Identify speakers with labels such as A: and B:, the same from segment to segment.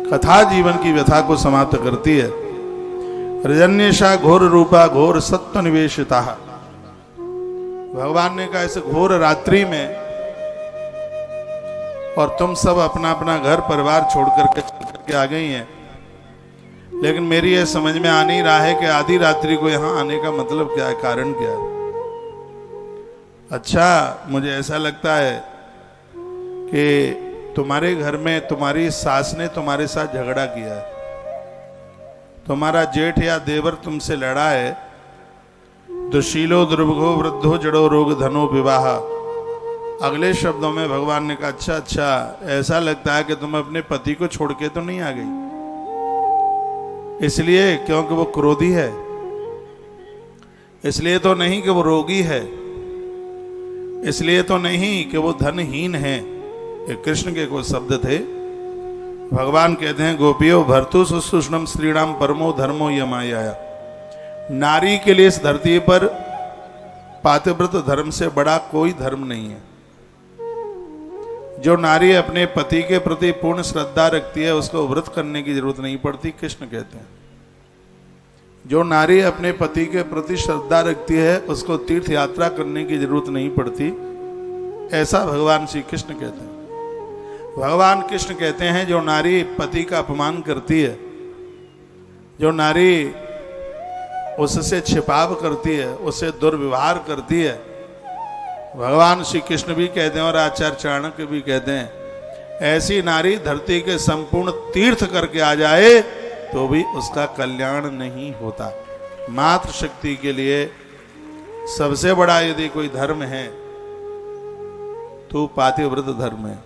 A: कथा जीवन की व्यथा को समाप्त करती है। रजन्येशा घोर रूपा घोर सत्व निवेशिता। भगवान ने कहा इस घोर रात्रि में और तुम सब अपना अपना घर परिवार छोड़ करके आ गई हैं, लेकिन मेरी यह समझ में आ नहीं रहा है कि आधी रात्रि को यहां आने का मतलब क्या है, कारण क्या है। अच्छा, मुझे ऐसा लगता है कि तुम्हारे घर में तुम्हारी सास ने तुम्हारे साथ झगड़ा किया है, तुम्हारा जेठ या देवर तुमसे लड़ा है। दुशीलो दुर्भगो वृद्धो जड़ो रोग धनो विवाह। अगले शब्दों में भगवान ने कहा अच्छा, ऐसा लगता है कि तुम अपने पति को छोड़ के तो नहीं आ गई, इसलिए क्योंकि वो क्रोधी है, इसलिए तो नहीं कि वो रोगी है, इसलिए तो नहीं कि वो धनहीन है। ये कृष्ण के कुछ शब्द थे। भगवान कहते हैं गोपियों भर्तु सुष्णम स्त्रीणाम परमो धर्मो यमाया। नारी के लिए इस धरती पर पातिव्रत धर्म से बड़ा कोई धर्म नहीं है। जो नारी अपने पति के प्रति पूर्ण श्रद्धा रखती है उसको व्रत करने की जरूरत नहीं पड़ती, कृष्ण कहते हैं। जो नारी अपने पति के प्रति श्रद्धा रखती है उसको तीर्थ यात्रा करने की जरूरत नहीं पड़ती, ऐसा भगवान श्री कृष्ण कहते हैं। भगवान कृष्ण कहते हैं जो नारी पति का अपमान करती है, जो नारी उससे छिपाव करती है, उससे दुर्व्यवहार करती है, भगवान श्री कृष्ण भी कहते हैं और आचार्य चाणक्य भी कहते हैं, ऐसी नारी धरती के संपूर्ण तीर्थ करके आ जाए तो भी उसका कल्याण नहीं होता। मातृशक्ति के लिए सबसे बड़ा यदि कोई धर्म है तो पातिव्रत धर्म है।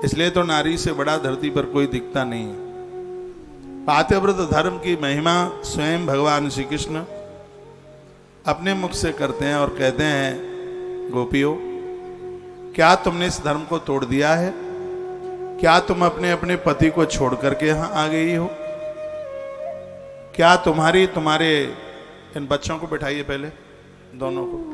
A: इसलिए तो नारी से बड़ा धरती पर कोई दिखता नहीं है। पातिव्रत धर्म की महिमा स्वयं भगवान श्री कृष्ण अपने मुख से करते हैं और कहते हैं गोपियों, क्या तुमने इस धर्म को तोड़ दिया है? क्या तुम अपने अपने पति को छोड़ करके यहां आ गई हो? क्या तुम्हारे इन बच्चों को बिठाइए पहले, दोनों को।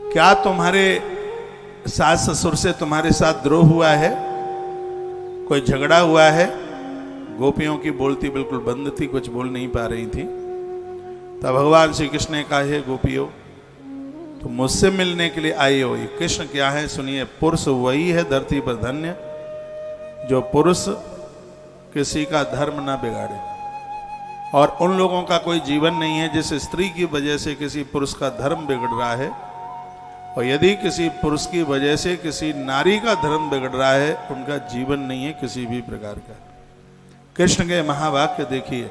A: क्या तुम्हारे सास ससुर से तुम्हारे साथ द्रोह हुआ है? कोई झगड़ा हुआ है? गोपियों की बोलती बिल्कुल बंद थी, कुछ बोल नहीं पा रही थी। तब भगवान श्री कृष्ण ने कहा हे गोपियों, तुम मुझसे मिलने के लिए आई हो। ये कृष्ण क्या है सुनिए। पुरुष वही है धरती पर धन्य जो पुरुष किसी का धर्म ना बिगाड़े, और उन लोगों का कोई जीवन नहीं है जिस स्त्री की वजह से किसी पुरुष का धर्म बिगड़ रहा है। और यदि किसी पुरुष की वजह से किसी नारी का धर्म बिगड़ रहा है, उनका जीवन नहीं है किसी भी प्रकार का। कृष्ण के महावाक्य देखिए।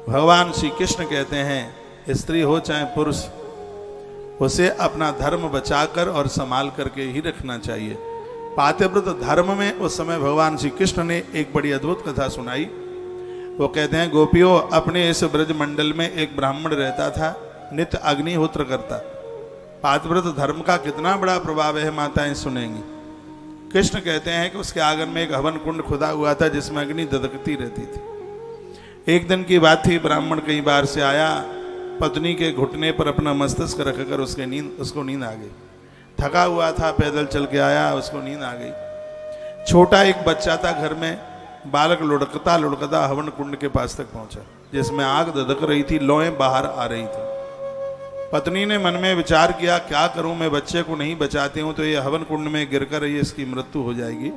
A: भगवान श्री कृष्ण कहते हैं स्त्री हो चाहे पुरुष, उसे अपना धर्म बचाकर और संभाल करके ही रखना चाहिए। पातिव्रत धर्म में उस समय भगवान श्री कृष्ण ने एक बड़ी अद्भुत कथा सुनाई। वो कहते हैं गोपियों, अपने इस ब्रज मंडल में एक ब्राह्मण रहता था, नित्य अग्निहोत्र करता। पातिव्रत धर्म का कितना बड़ा प्रभाव है माताएं सुनेंगी। कृष्ण कहते हैं कि उसके आंगन में एक हवन कुंड खुदा हुआ था जिसमें अग्नि दधकती रहती थी। एक दिन की बात थी, ब्राह्मण कई बार से आया, पत्नी के घुटने पर अपना मस्तिष्क रखकर उसको नींद आ गई। थका हुआ था, पैदल चल के आया, उसको नींद आ गई। छोटा एक बच्चा था घर में, बालक लुढ़कता लुढ़कता हवन कुंड के पास तक पहुंचा जिसमें आग दधक रही थी, लौएं बाहर आ रही थी। पत्नी ने मन में विचार किया, क्या करूं, मैं बच्चे को नहीं बचाती हूं तो ये हवन कुंड में गिरकर ये इसकी मृत्यु हो जाएगी,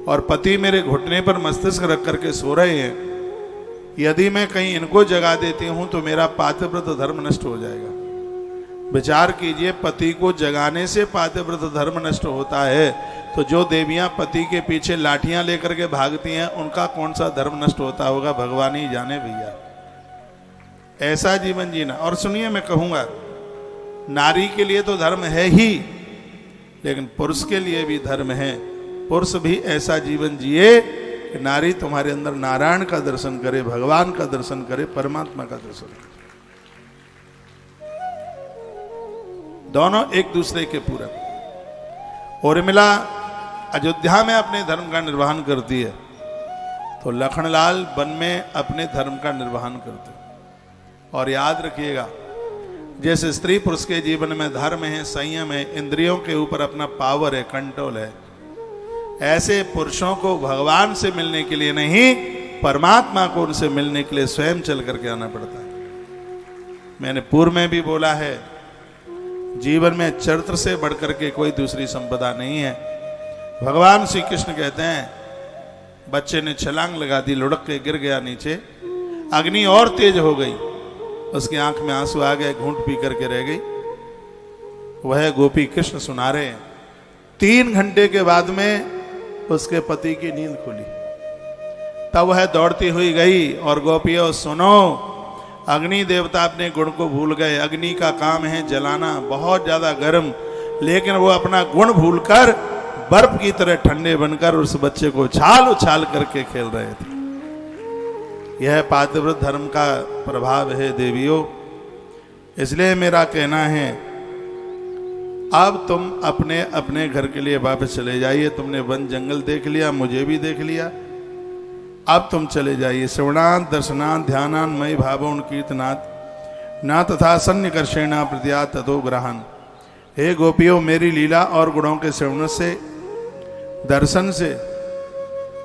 A: और पति मेरे घुटने पर मस्तिष्क रख करके सो रहे हैं, यदि मैं कहीं इनको जगा देती हूं तो मेरा पातिव्रत धर्म नष्ट हो जाएगा। विचार कीजिए, पति को जगाने से पातिव्रत धर्म नष्ट होता है, तो जो देवियां पति के पीछे लाठियां लेकर के भागती हैं उनका कौन सा धर्म नष्ट होता होगा, भगवान ही जाने भैया। ऐसा जीवन जीना। और सुनिए, मैं कहूंगा नारी के लिए तो धर्म है ही, लेकिन पुरुष के लिए भी धर्म है। पुरुष भी ऐसा जीवन जिए कि नारी तुम्हारे अंदर नारायण का दर्शन करे, भगवान का दर्शन करे, परमात्मा का दर्शन करे। दोनों एक दूसरे के पूरक। उर्मिला अयोध्या में अपने धर्म का निर्वहन करती है तो लखनलाल वन में अपने धर्म का निर्वहन करते। और याद रखिएगा, जैसे स्त्री पुरुष के जीवन में धर्म है, संयम है, इंद्रियों के ऊपर अपना पावर है, कंट्रोल है, ऐसे पुरुषों को भगवान से मिलने के लिए नहीं, परमात्मा को उनसे मिलने के लिए स्वयं चल करके आना पड़ता है। मैंने पूर्व में भी बोला है, जीवन में चरित्र से बढ़कर के कोई दूसरी संपदा नहीं है। भगवान श्री कृष्ण कहते हैं, बच्चे ने छलांग लगा दी, लुढ़क के गिर गया नीचे, अग्नि और तेज हो गई, उसकी आंख में आंसू आ गए, घूंट पी करके रह गई। वह गोपी कृष्ण सुना रहे हैं। 3 घंटे के बाद में उसके पति की नींद खुली, तब वह दौड़ती हुई गई और गोपियों सुनो, अग्नि देवता अपने गुण को भूल गए। अग्नि का काम है जलाना, बहुत ज्यादा गर्म, लेकिन वो अपना गुण भूलकर बर्फ की तरह ठंडे बनकर उस बच्चे को उछाल उछाल करके खेल रहे थे। यह पातिव्रत धर्म का प्रभाव है देवियों। इसलिए मेरा कहना है, अब तुम अपने अपने घर के लिए वापस चले जाइए। तुमने वन जंगल देख लिया, मुझे भी देख लिया, अब तुम चले जाइए। श्रवणात् दर्शनात् ध्यानात् मयि भावोन कीर्तनात् न तथा सन्निकर्षेण प्रत्यात् ततो ग्रहण। हे गोपियों, मेरी लीला और गुणों के श्रवण से, दर्शन से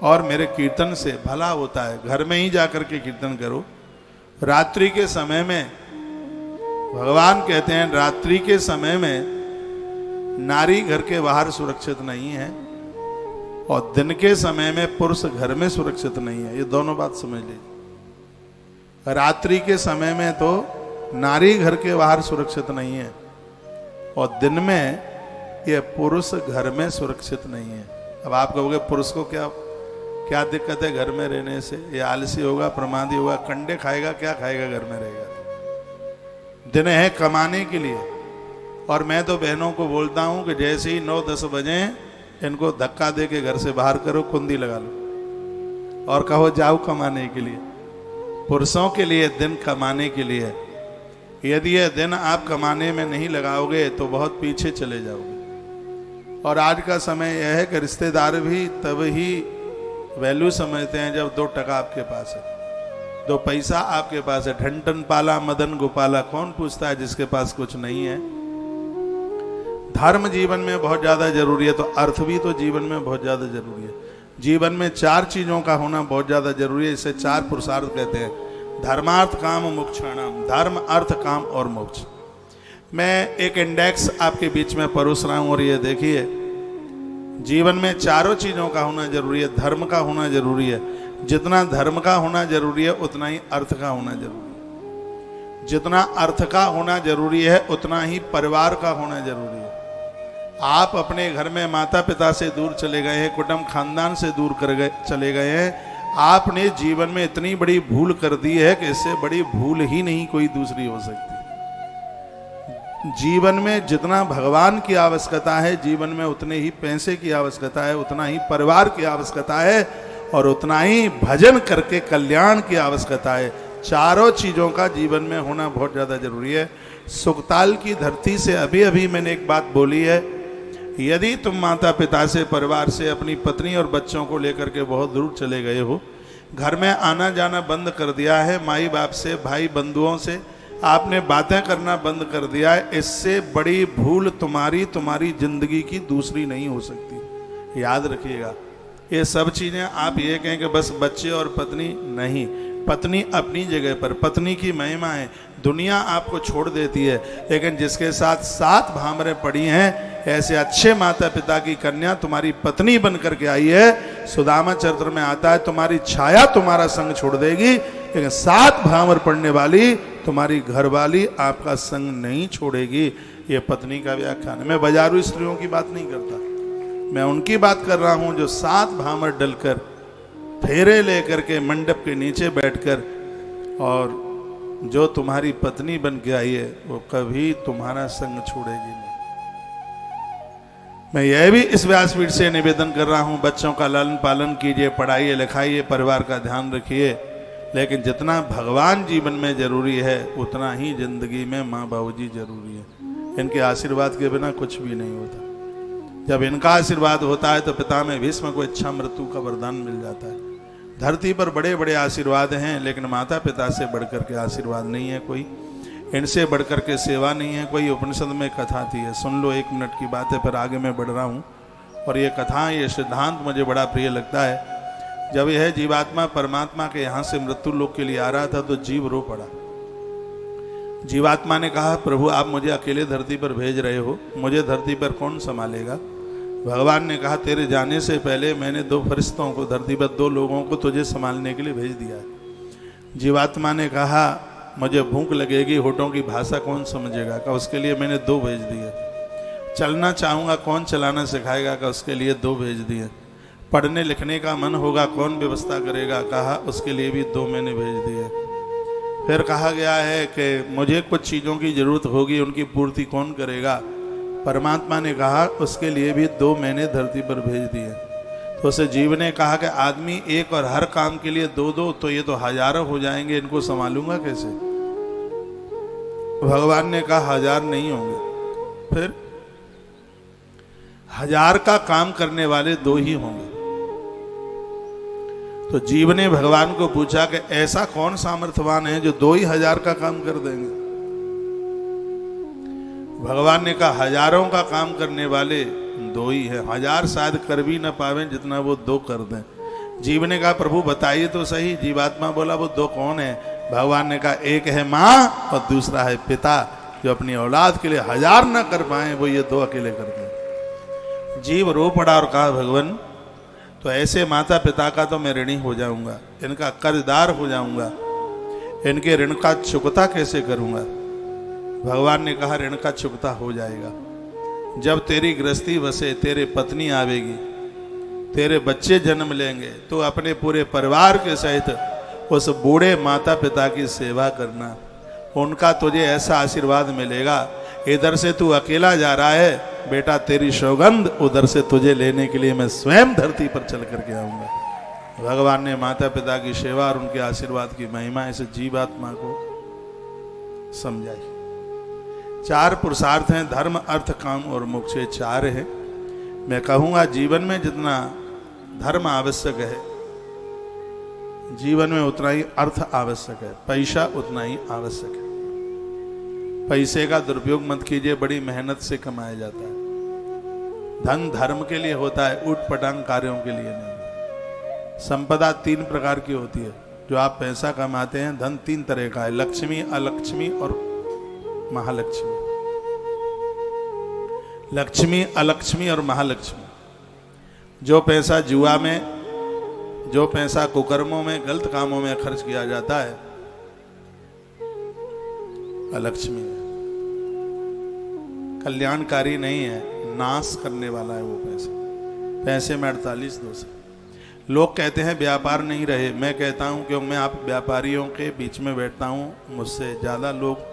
A: और मेरे कीर्तन से भला होता है। घर में ही जाकर के कीर्तन करो। रात्रि के समय में भगवान कहते हैं, रात्रि के समय में नारी घर के बाहर सुरक्षित नहीं है और दिन के समय में पुरुष घर में सुरक्षित नहीं है। ये दोनों बात समझ लीजिए। रात्रि के समय में तो नारी घर के बाहर सुरक्षित नहीं है और दिन में ये पुरुष घर में सुरक्षित नहीं है। अब आप कहोगे पुरुष को क्या दिक्कत है घर में रहने से? ये आलसी होगा, प्रमादी होगा, कंडे खाएगा, क्या खाएगा घर में रहेगा? दिन है कमाने के लिए। और मैं तो बहनों को बोलता हूं कि जैसे ही 9-10 बजे इनको धक्का दे के घर से बाहर करो, कुंदी लगा लो और कहो जाओ कमाने के लिए। पुरुषों के लिए दिन कमाने के लिए है। यदि यह दिन आप कमाने में नहीं लगाओगे तो बहुत पीछे चले जाओगे। और आज का समय यह है कि रिश्तेदार भी तब ही वैल्यू समझते हैं जब 2 टका आपके पास है, 2 पैसा आपके पास है। ठन पाला मदन गोपाला, कौन पूछता है जिसके पास कुछ नहीं है? धर्म जीवन में बहुत ज्यादा जरूरी है, तो अर्थ भी तो जीवन में बहुत ज्यादा जरूरी है। जीवन में 4 चीजों का होना बहुत ज्यादा जरूरी है। इसे 4 पुरुषार्थ कहते हैं, धर्मार्थ काम मोक्षाणाम। धर्म, अर्थ, काम और मोक्ष। मैं एक इंडेक्स आपके बीच में परोस रहा हूं और ये देखिए, जीवन में 4 चीजों का होना जरूरी है। धर्म का होना जरूरी है, जितना धर्म का होना जरूरी है उतना ही अर्थ का होना जरूरी है। जितना अर्थ का होना जरूरी है उतना ही परिवार का होना जरूरी है। आप अपने घर में माता पिता से दूर चले गए हैं, कुटुंब खानदान से दूर चले गए हैं। आपने जीवन में इतनी बड़ी भूल कर दी है कि इससे बड़ी भूल ही नहीं कोई दूसरी हो सकती। जीवन में जितना भगवान की आवश्यकता है, जीवन में उतने ही पैसे की आवश्यकता है, उतना ही परिवार की आवश्यकता है और उतना ही भजन करके कल्याण की आवश्यकता है। 4 चीजों का जीवन में होना बहुत ज्यादा जरूरी है। सुखताल की धरती से अभी अभी मैंने एक बात बोली है, यदि तुम माता पिता से, परिवार से, अपनी पत्नी और बच्चों को लेकर के बहुत दूर चले गए हो, घर में आना जाना बंद कर दिया है, माई बाप से, भाई बंधुओं से आपने बातें करना बंद कर दिया है, इससे बड़ी भूल तुम्हारी जिंदगी की दूसरी नहीं हो सकती। याद रखिएगा, ये सब चीजें आप ये कहें कि बस बच्चे और पत्नी, नहीं। पत्नी अपनी जगह पर, पत्नी की महिमा है। दुनिया आपको छोड़ देती है, लेकिन जिसके साथ 7 भामरें पड़ी हैं, ऐसे अच्छे माता पिता की कन्या तुम्हारी पत्नी बन करके आई है। सुदामा चरित्र में आता है, तुम्हारी छाया तुम्हारा संग छोड़ देगी, लेकिन 7 भामर पड़ने वाली तुम्हारी घरवाली आपका संग नहीं छोड़ेगी। ये पत्नी का व्याख्यान है। मैं बाजारू स्त्रियों की बात नहीं करता, मैं उनकी बात कर रहा हूं जो 7 भामर डलकर, फेरे लेकर के मंडप के नीचे बैठकर, और जो तुम्हारी पत्नी बन के आई है वो कभी तुम्हारा संग छोड़ेगी नहीं। मैं यह भी इस व्यासपीठ से निवेदन कर रहा हूं, बच्चों का लालन पालन कीजिए, पढ़ाइए लिखाइए, परिवार का ध्यान रखिए, लेकिन जितना भगवान जीवन में जरूरी है उतना ही जिंदगी में माँ बाबूजी जरूरी है। इनके आशीर्वाद के बिना कुछ भी नहीं होता। जब इनका आशीर्वाद होता है तो पिता में भीष्म को इच्छा मृत्यु का वरदान मिल जाता है। धरती पर बड़े बड़े आशीर्वाद हैं, लेकिन माता पिता से बढ़कर के आशीर्वाद नहीं है कोई, इनसे बढ़कर के सेवा नहीं है कोई। उपनिषद में कथा थी है, सुन लो, 1 मिनट की बात है, फिर आगे मैं बढ़ रहा हूँ। और ये कथा, ये सिद्धांत मुझे बड़ा प्रिय लगता है। जब यह जीवात्मा परमात्मा के यहाँ से मृत्यु लोक के लिए आ रहा था तो जीव रो पड़ा। जीवात्मा ने कहा, प्रभु आप मुझे अकेले धरती पर भेज रहे हो, मुझे धरती पर कौन संभालेगा? भगवान ने कहा, तेरे जाने से पहले मैंने 2 फरिश्तों को धरती पर 2 लोगों को तुझे संभालने के लिए भेज दिया है। जीवात्मा ने कहा, मुझे भूख लगेगी, होठों की भाषा कौन समझेगा? का उसके लिए मैंने 2 भेज दिए। चलना चाहूँगा, कौन चलाना सिखाएगा? का उसके लिए 2 भेज दिए। पढ़ने लिखने का मन होगा, कौन व्यवस्था करेगा? कहा उसके लिए भी 2 मैंने भेज दिए। फिर कहा गया है कि मुझे कुछ चीज़ों की जरूरत होगी, उनकी पूर्ति कौन करेगा? परमात्मा ने कहा उसके लिए भी 2 मैंने धरती पर भेज दिए। तो उसे जीव ने कहा कि आदमी एक और हर काम के लिए 2-2, तो ये तो हजारों हो जाएंगे, इनको संभालूंगा कैसे? भगवान ने कहा 1000 नहीं होंगे, फिर 1000 का काम करने वाले 2 ही होंगे। तो जीव ने भगवान को पूछा कि ऐसा कौन सामर्थ्यवान है जो 2 ही 1000 का काम कर देंगे? भगवान ने कहा हजारों का काम करने वाले 2 ही है, 1000 शायद कर भी ना पावे जितना वो 2 कर दें। जीव ने कहा प्रभु बताइए तो सही। जीवात्मा बोला वो 2 कौन है? भगवान ने कहा एक है माँ और दूसरा है पिता, जो अपनी औलाद के लिए 1000 ना कर पाए वो ये 2 अकेले कर दें। जीव रो पड़ा और कहा भगवान, तो ऐसे माता पिता का तो मैं ऋणी हो जाऊंगा, इनका कर्जदार हो जाऊंगा, इनके ऋण का चुकता कैसे करूंगा? भगवान ने कहा ऋण का चुकता हो जाएगा। जब तेरी गृहस्थी बसे, तेरे पत्नी आवेगी, तेरे बच्चे जन्म लेंगे, तो अपने पूरे परिवार के सहित उस बूढ़े माता पिता की सेवा करना। उनका तुझे ऐसा आशीर्वाद मिलेगा, इधर से तू अकेला जा रहा है बेटा, तेरी सौगंध उधर से तुझे लेने के लिए मैं स्वयं धरती पर चल करके आऊंगा। भगवान ने माता पिता की सेवा और उनके आशीर्वाद की महिमा इस जीवात्मा को समझाई। 4 पुरुषार्थ हैं, धर्म अर्थ काम और मोक्ष, 4 है। मैं कहूँगा जीवन में जितना धर्म आवश्यक है, जीवन में उतना ही अर्थ आवश्यक है, पैसा उतना ही आवश्यक है। पैसे का दुरुपयोग मत कीजिए, बड़ी मेहनत से कमाया जाता है। धन धर्म के लिए होता है, उठ पटांग कार्यों के लिए नहीं। संपदा 3 प्रकार की होती है, जो आप पैसा कमाते हैं। धन 3 तरह का है, लक्ष्मी, अलक्ष्मी और महालक्ष्मी। लक्ष्मी, अलक्ष्मी और महालक्ष्मी। जो पैसा जुआ में, जो पैसा कुकर्मों में, गलत कामों में खर्च किया जाता है, अलक्ष्मी है, कल्याणकारी नहीं है, नाश करने वाला है वो पैसा। पैसे में 48 दोष है। लोग कहते हैं व्यापार नहीं रहे, मैं कहता हूं क्योंकि मैं आप व्यापारियों के बीच में बैठता हूं, मुझसे ज़्यादा लोग,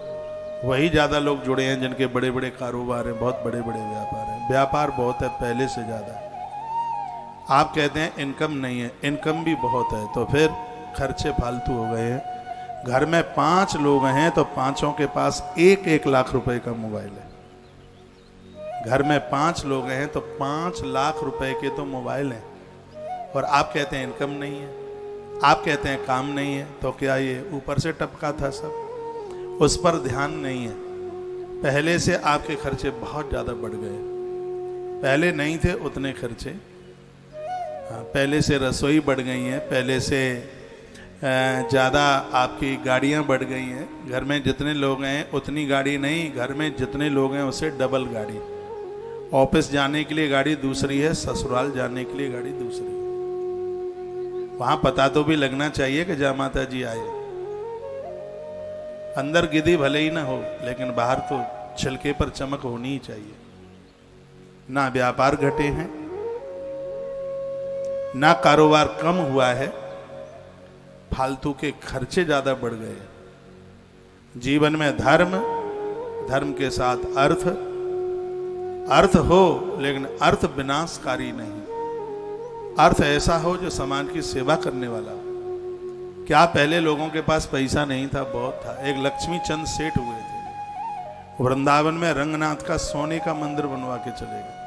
A: वही ज़्यादा लोग जुड़े हैं जिनके बड़े बड़े कारोबार हैं, बहुत बड़े बड़े व्यापार हैं। व्यापार बहुत है, पहले से ज़्यादा। आप कहते हैं इनकम नहीं है, इनकम भी बहुत है, तो फिर खर्चे फालतू हो गए हैं। घर में 5 लोग हैं तो 5 के पास 1-1 लाख रुपए का मोबाइल है। घर में 5 लोग हैं तो 5 लाख रुपए के तो मोबाइल हैं, और आप कहते हैं इनकम नहीं है, आप कहते हैं काम नहीं है। तो क्या ये ऊपर से टपका था सब? उस पर ध्यान नहीं है। पहले से आपके खर्चे बहुत ज़्यादा बढ़ गए, पहले नहीं थे उतने खर्चे। पहले से रसोई बढ़ गई है, पहले से ज़्यादा आपकी गाड़ियाँ बढ़ गई हैं। घर में जितने लोग हैं उतनी गाड़ी नहीं, घर में जितने लोग हैं उससे डबल गाड़ी। ऑफिस जाने के लिए गाड़ी दूसरी है, ससुराल जाने के लिए गाड़ी दूसरी है। वहाँ पता तो भी लगना चाहिए कि जय माता जी आए। अंदर गिद्दी भले ही ना हो, लेकिन बाहर तो छिलके पर चमक होनी ही चाहिए। ना व्यापार घटे हैं, ना कारोबार कम हुआ है, फालतू के खर्चे ज्यादा बढ़ गए। जीवन में धर्म, धर्म के साथ अर्थ, अर्थ हो लेकिन अर्थ विनाशकारी नहीं। अर्थ ऐसा हो जो समाज की सेवा करने वाला हो। क्या पहले लोगों के पास पैसा नहीं था? बहुत था। एक लक्ष्मी चंद सेठ हुए थे, वृंदावन में रंगनाथ का सोने का मंदिर बनवा के चले गए।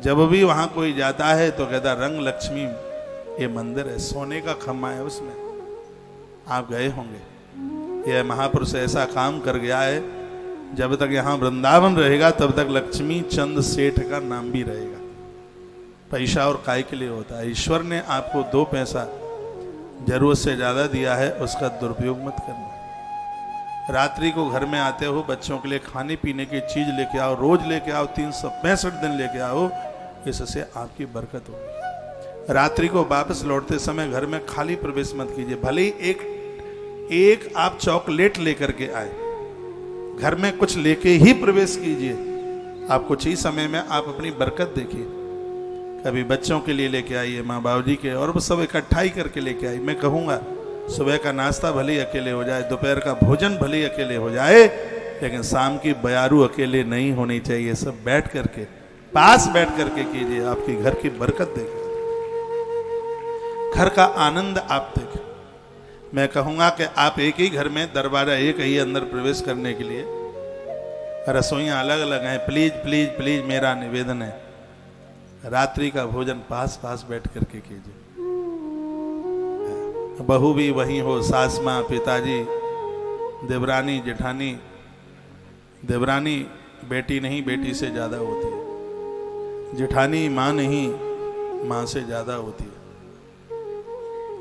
A: जब भी वहां कोई जाता है तो कहता रंग लक्ष्मी ये मंदिर है, सोने का खम्मा है, उसमें आप गए होंगे। यह महापुरुष ऐसा काम कर गया है, जब तक यहाँ वृंदावन रहेगा तब तक लक्ष्मी चंद सेठ का नाम भी रहेगा। पैसा और काय के लिए होता है। ईश्वर ने आपको 2 पैसा जरूरत से ज्यादा दिया है, उसका दुरुपयोग मत करना। रात्रि को घर में आते हो, बच्चों के लिए खाने पीने की चीज लेके आओ, रोज लेके आओ, 365 दिन लेके आओ, इससे आपकी बरकत होगी। रात्रि को वापस लौटते समय घर में खाली प्रवेश मत कीजिए। भले ही एक आप चॉकलेट लेकर के आए, घर में कुछ लेके ही प्रवेश कीजिए। आप कुछ ही समय में आप अपनी बरकत देखिए। कभी बच्चों के लिए लेके आइए, माँ बाबू जी के, और वो सब इकट्ठा ही करके लेके आइए। मैं कहूँगा सुबह का नाश्ता भले ही अकेले हो जाए, दोपहर का भोजन भले ही अकेले हो जाए, लेकिन शाम की बयारू अकेले नहीं होनी चाहिए। सब बैठ करके, पास बैठ करके कीजिए। आपकी घर की बरकत देखिए, घर का आनंद आप देखें। मैं कहूँगा कि आप एक ही घर में, दरवाजा एक ही अंदर प्रवेश करने के लिए, रसोइयाँ अलग अलग हैं। प्लीज प्लीज प्लीज मेरा निवेदन है, रात्रि का भोजन पास पास बैठ करके कीजिए। बहू भी वही हो, सास माँ, पिताजी, देवरानी, जेठानी। देवरानी बेटी नहीं, बेटी से ज्यादा होती है। जेठानी माँ नहीं, माँ से ज्यादा होती है।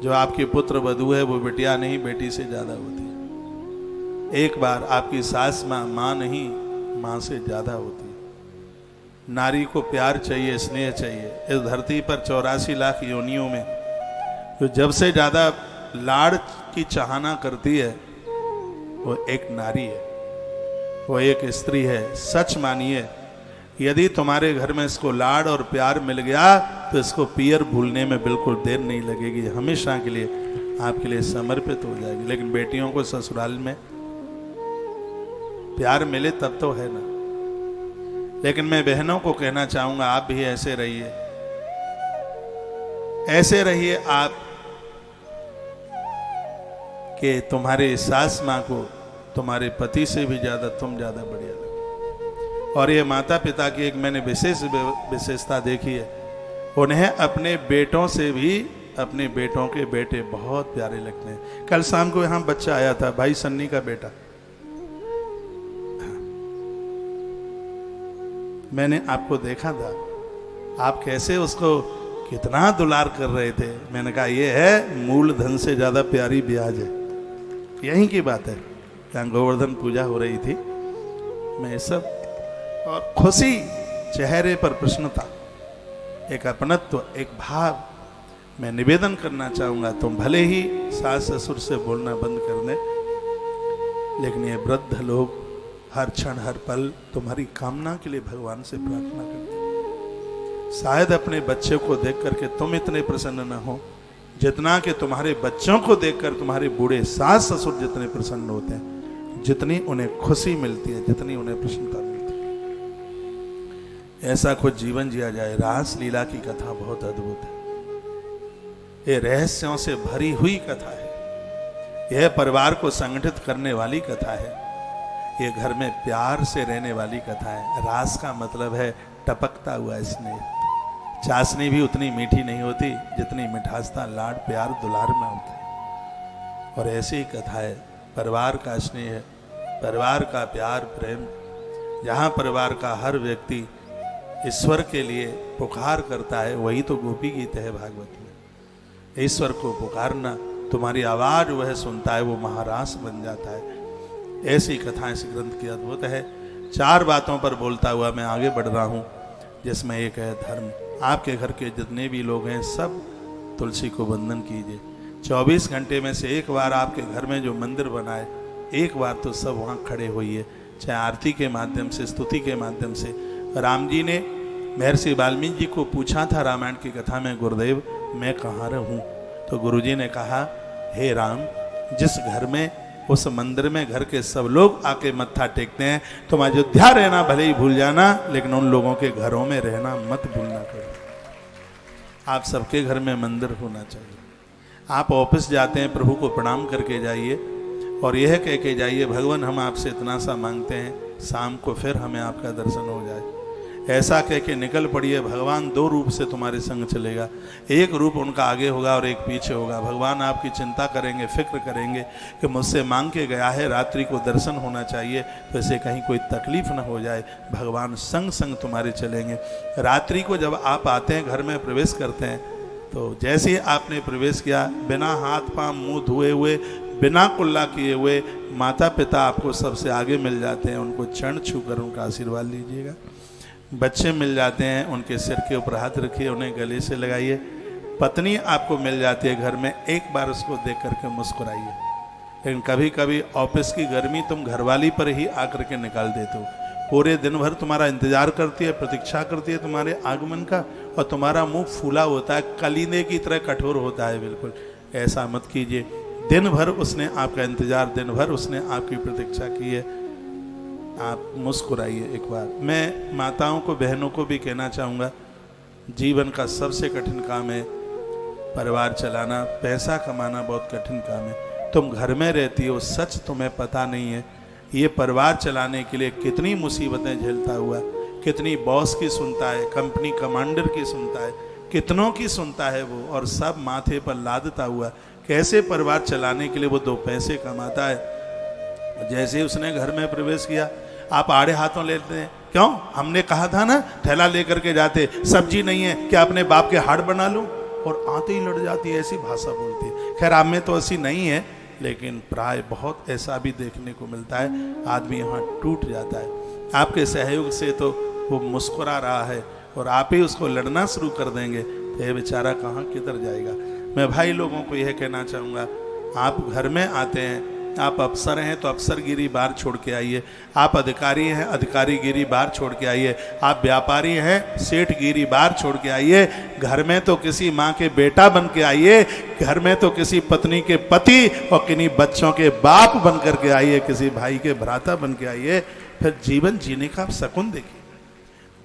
A: जो आपकी पुत्र वधू है वो बेटिया नहीं, बेटी से ज्यादा होती है। एक बार आपकी सास माँ, माँ नहीं, माँ से ज्यादा होती है। नारी को प्यार चाहिए, स्नेह चाहिए। इस धरती पर 84 लाख योनियों में जो जब से ज्यादा लाड़ की चाहना करती है वो एक नारी है, वो एक स्त्री है। सच मानिए, यदि तुम्हारे घर में इसको लाड़ और प्यार मिल गया तो इसको पियर भूलने में बिल्कुल देर नहीं लगेगी, हमेशा के लिए आपके लिए समर्पित हो जाएगी। लेकिन बेटियों को ससुराल में प्यार मिले तब तो है ना। लेकिन मैं बहनों को कहना चाहूंगा, आप भी ऐसे रहिए, ऐसे रहिए आप कि तुम्हारे सास माँ को तुम्हारे पति से भी ज्यादा तुम ज्यादा बढ़िया लगे। और ये माता पिता की एक मैंने विशेषता देखी है, उन्हें अपने बेटों से भी अपने बेटों के बेटे बहुत प्यारे लगते हैं। कल शाम को यहाँ बच्चा आया था, भाई सन्नी का बेटा। मैंने आपको देखा था, आप कैसे उसको कितना दुलार कर रहे थे। मैंने कहा ये है मूलधन से ज्यादा प्यारी ब्याज है। यहीं की बात है, यहाँ गोवर्धन पूजा हो रही थी, मैं सब और खुशी, चेहरे पर प्रसन्नता, एक अपनत्व, एक भाव। मैं निवेदन करना चाहूंगा, तुम भले ही सास ससुर से बोलना बंद कर दें, लेकिन ये वृद्ध लोग हर क्षण हर पल तुम्हारी कामना के लिए भगवान से प्रार्थना करते हैं। शायद अपने बच्चे को देख करके तुम इतने प्रसन्न न हो जितना कि तुम्हारे बच्चों को देखकर तुम्हारे बूढ़े सास ससुर जितने प्रसन्न होते हैं, जितनी उन्हें खुशी मिलती है, जितनी उन्हें प्रसन्नता मिलती है। ऐसा कुछ जीवन जिया जाए। रास लीला की कथा बहुत अद्भुत है, ये रहस्यों से भरी हुई कथा है। यह परिवार को संगठित करने वाली कथा है, ये घर में प्यार से रहने वाली कथा है। रास का मतलब है टपकता हुआ स्नेह। चाशनी भी उतनी मीठी नहीं होती जितनी मिठासता लाड प्यार दुलार में होता है। और ऐसी ही कथा है परिवार का स्नेह, परिवार का प्यार प्रेम। जहाँ परिवार का हर व्यक्ति ईश्वर के लिए पुकार करता है, वही तो गोपी गीत है भागवत में। ईश्वर को पुकारना, तुम्हारी आवाज वह सुनता है, वो महारास बन जाता है। ऐसी कथाएं इस ग्रंथ की अद्भुत है। 4 बातों पर बोलता हुआ मैं आगे बढ़ रहा हूँ, जिसमें एक है धर्म। आपके घर के जितने भी लोग हैं सब तुलसी को वंदन कीजिए। 24 घंटे में से एक बार आपके घर में जो मंदिर बना है, एक बार तो सब वहाँ खड़े होइए, चाहे आरती के माध्यम से, स्तुति के माध्यम से। राम जी ने महर्षि वाल्मीकि जी को पूछा था रामायण की कथा में, गुरुदेव मैं कहाँ रहूँ? तो गुरुजी ने कहा, हे राम, जिस घर में, उस मंदिर में घर के सब लोग आके मत्था टेकते हैं, तुम अयोध्या रहना भले ही भूल जाना, लेकिन उन लोगों के घरों में रहना मत भूलना करो। आप सबके घर में मंदिर होना चाहिए। आप ऑफिस जाते हैं, प्रभु को प्रणाम करके जाइए और यह कह के जाइए, भगवान हम आपसे इतना सा मांगते हैं, शाम को फिर हमें आपका दर्शन हो जाए। ऐसा कह के निकल पड़िए, भगवान दो रूप से तुम्हारे संग चलेगा। एक रूप उनका आगे होगा और एक पीछे होगा। भगवान आपकी चिंता करेंगे, फिक्र करेंगे कि मुझसे मांग के गया है, रात्रि को दर्शन होना चाहिए, तो इसे कहीं कोई तकलीफ न हो जाए। भगवान संग संग तुम्हारे चलेंगे। रात्रि को जब आप आते हैं, घर में प्रवेश करते हैं, तो जैसे ही आपने प्रवेश किया, बिना हाथ पांव मुंह धोए हुए, बिना कुल्ला किए हुए माता पिता आपको सबसे आगे मिल जाते हैं। उनको चरण छूकर उनका आशीर्वाद लीजिएगा। बच्चे मिल जाते हैं, उनके सिर के ऊपर हाथ रखिए, उन्हें गले से लगाइए। पत्नी आपको मिल जाती है घर में, एक बार उसको देख करके मुस्कुराइए। लेकिन कभी कभी ऑफिस की गर्मी तुम घरवाली पर ही आकर के निकाल देते हो। पूरे दिन भर तुम्हारा इंतजार करती है, प्रतीक्षा करती है तुम्हारे आगमन का, और तुम्हारा मुंह फूला होता है, कलीने की तरह कठोर होता है। बिल्कुल ऐसा मत कीजिए। दिन भर उसने आपका इंतजार, दिन भर उसने आपकी प्रतीक्षा की है, आप मुस्कुराइए एक बार। मैं माताओं को, बहनों को भी कहना चाहूँगा, जीवन का सबसे कठिन काम है परिवार चलाना। पैसा कमाना बहुत कठिन काम है। तुम घर में रहती हो, सच तुम्हें पता नहीं है ये परिवार चलाने के लिए कितनी मुसीबतें झेलता हुआ, कितनी बॉस की सुनता है, कंपनी कमांडर की सुनता है, कितनों की सुनता है वो, और सब माथे पर लादता हुआ कैसे परिवार चलाने के लिए वो दो पैसे कमाता है। जैसे उसने घर में प्रवेश किया, आप आड़े हाथों लेते हैं। क्यों? हमने कहा था ना थैला लेकर के जाते, सब्जी नहीं है क्या अपने बाप के हाड़ बना लूं, और आते ही लड़ जाती है, ऐसी भाषा बोलती है। खैर आप में तो ऐसी नहीं है, लेकिन प्राय बहुत ऐसा भी देखने को मिलता है। आदमी यहाँ टूट जाता है। आपके सहयोग से तो वो मुस्कुरा रहा है और आप ही उसको लड़ना शुरू कर देंगे, तो ये बेचारा कहाँ किधर जाएगा। मैं भाई लोगों को यह कहना चाहूँगा, आप घर में आते हैं, आप अफसर हैं तो अफसरगिरी बाहर छोड़ के आइए, आप अधिकारी हैं अधिकारीगिरी बाहर छोड़ के आइए, आप व्यापारी हैं सेठगिरी बाहर छोड़ के आइए। घर में तो किसी माँ के बेटा बन के आइए, घर में तो किसी पत्नी के पति और किन्हीं बच्चों के बाप बन करके आइए, किसी भाई के भ्राता बन के आइए। फिर जीवन जीने का आप शकुन देखिए,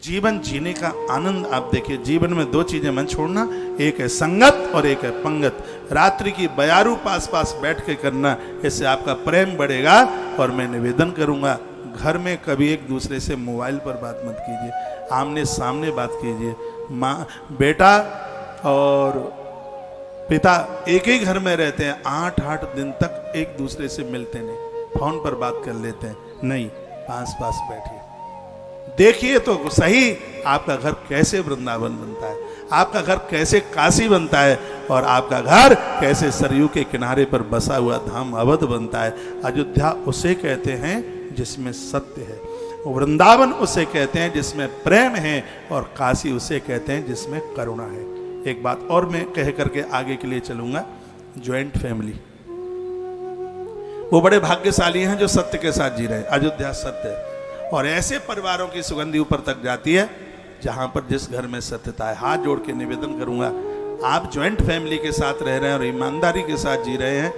A: जीवन जीने का आनंद आप देखिए। जीवन में दो चीजें मन छोड़ना, एक है संगत और एक है पंगत। रात्रि की बयारू पास पास बैठ के करना, इससे आपका प्रेम बढ़ेगा। और मैं निवेदन करूंगा, घर में कभी एक दूसरे से मोबाइल पर बात मत कीजिए, आमने सामने बात कीजिए। माँ बेटा और पिता एक ही घर में रहते हैं, 8-8 दिन तक एक दूसरे से मिलते नहीं, फोन पर बात कर लेते हैं। नहीं, पास पास बैठिए, देखिए तो सही आपका घर कैसे वृंदावन बनता है, आपका घर कैसे काशी बनता है, और आपका घर कैसे सरयू के किनारे पर बसा हुआ धाम अवध बनता है। अयोध्या उसे कहते हैं जिसमें सत्य है, वृंदावन उसे कहते हैं जिसमें प्रेम है, और काशी उसे कहते हैं जिसमें करुणा है। एक बात और मैं कह करके आगे के लिए चलूंगा, ज्वाइंट फैमिली वो बड़े भाग्यशाली हैं जो सत्य के साथ जी रहे हैं। अयोध्या सत्य है, और ऐसे परिवारों की सुगंधी ऊपर तक जाती है जहां पर जिस घर में सत्यता है। हाथ जोड़ के निवेदन करूंगा, आप ज्वाइंट फैमिली के साथ रह रहे हैं और ईमानदारी के साथ जी रहे हैं,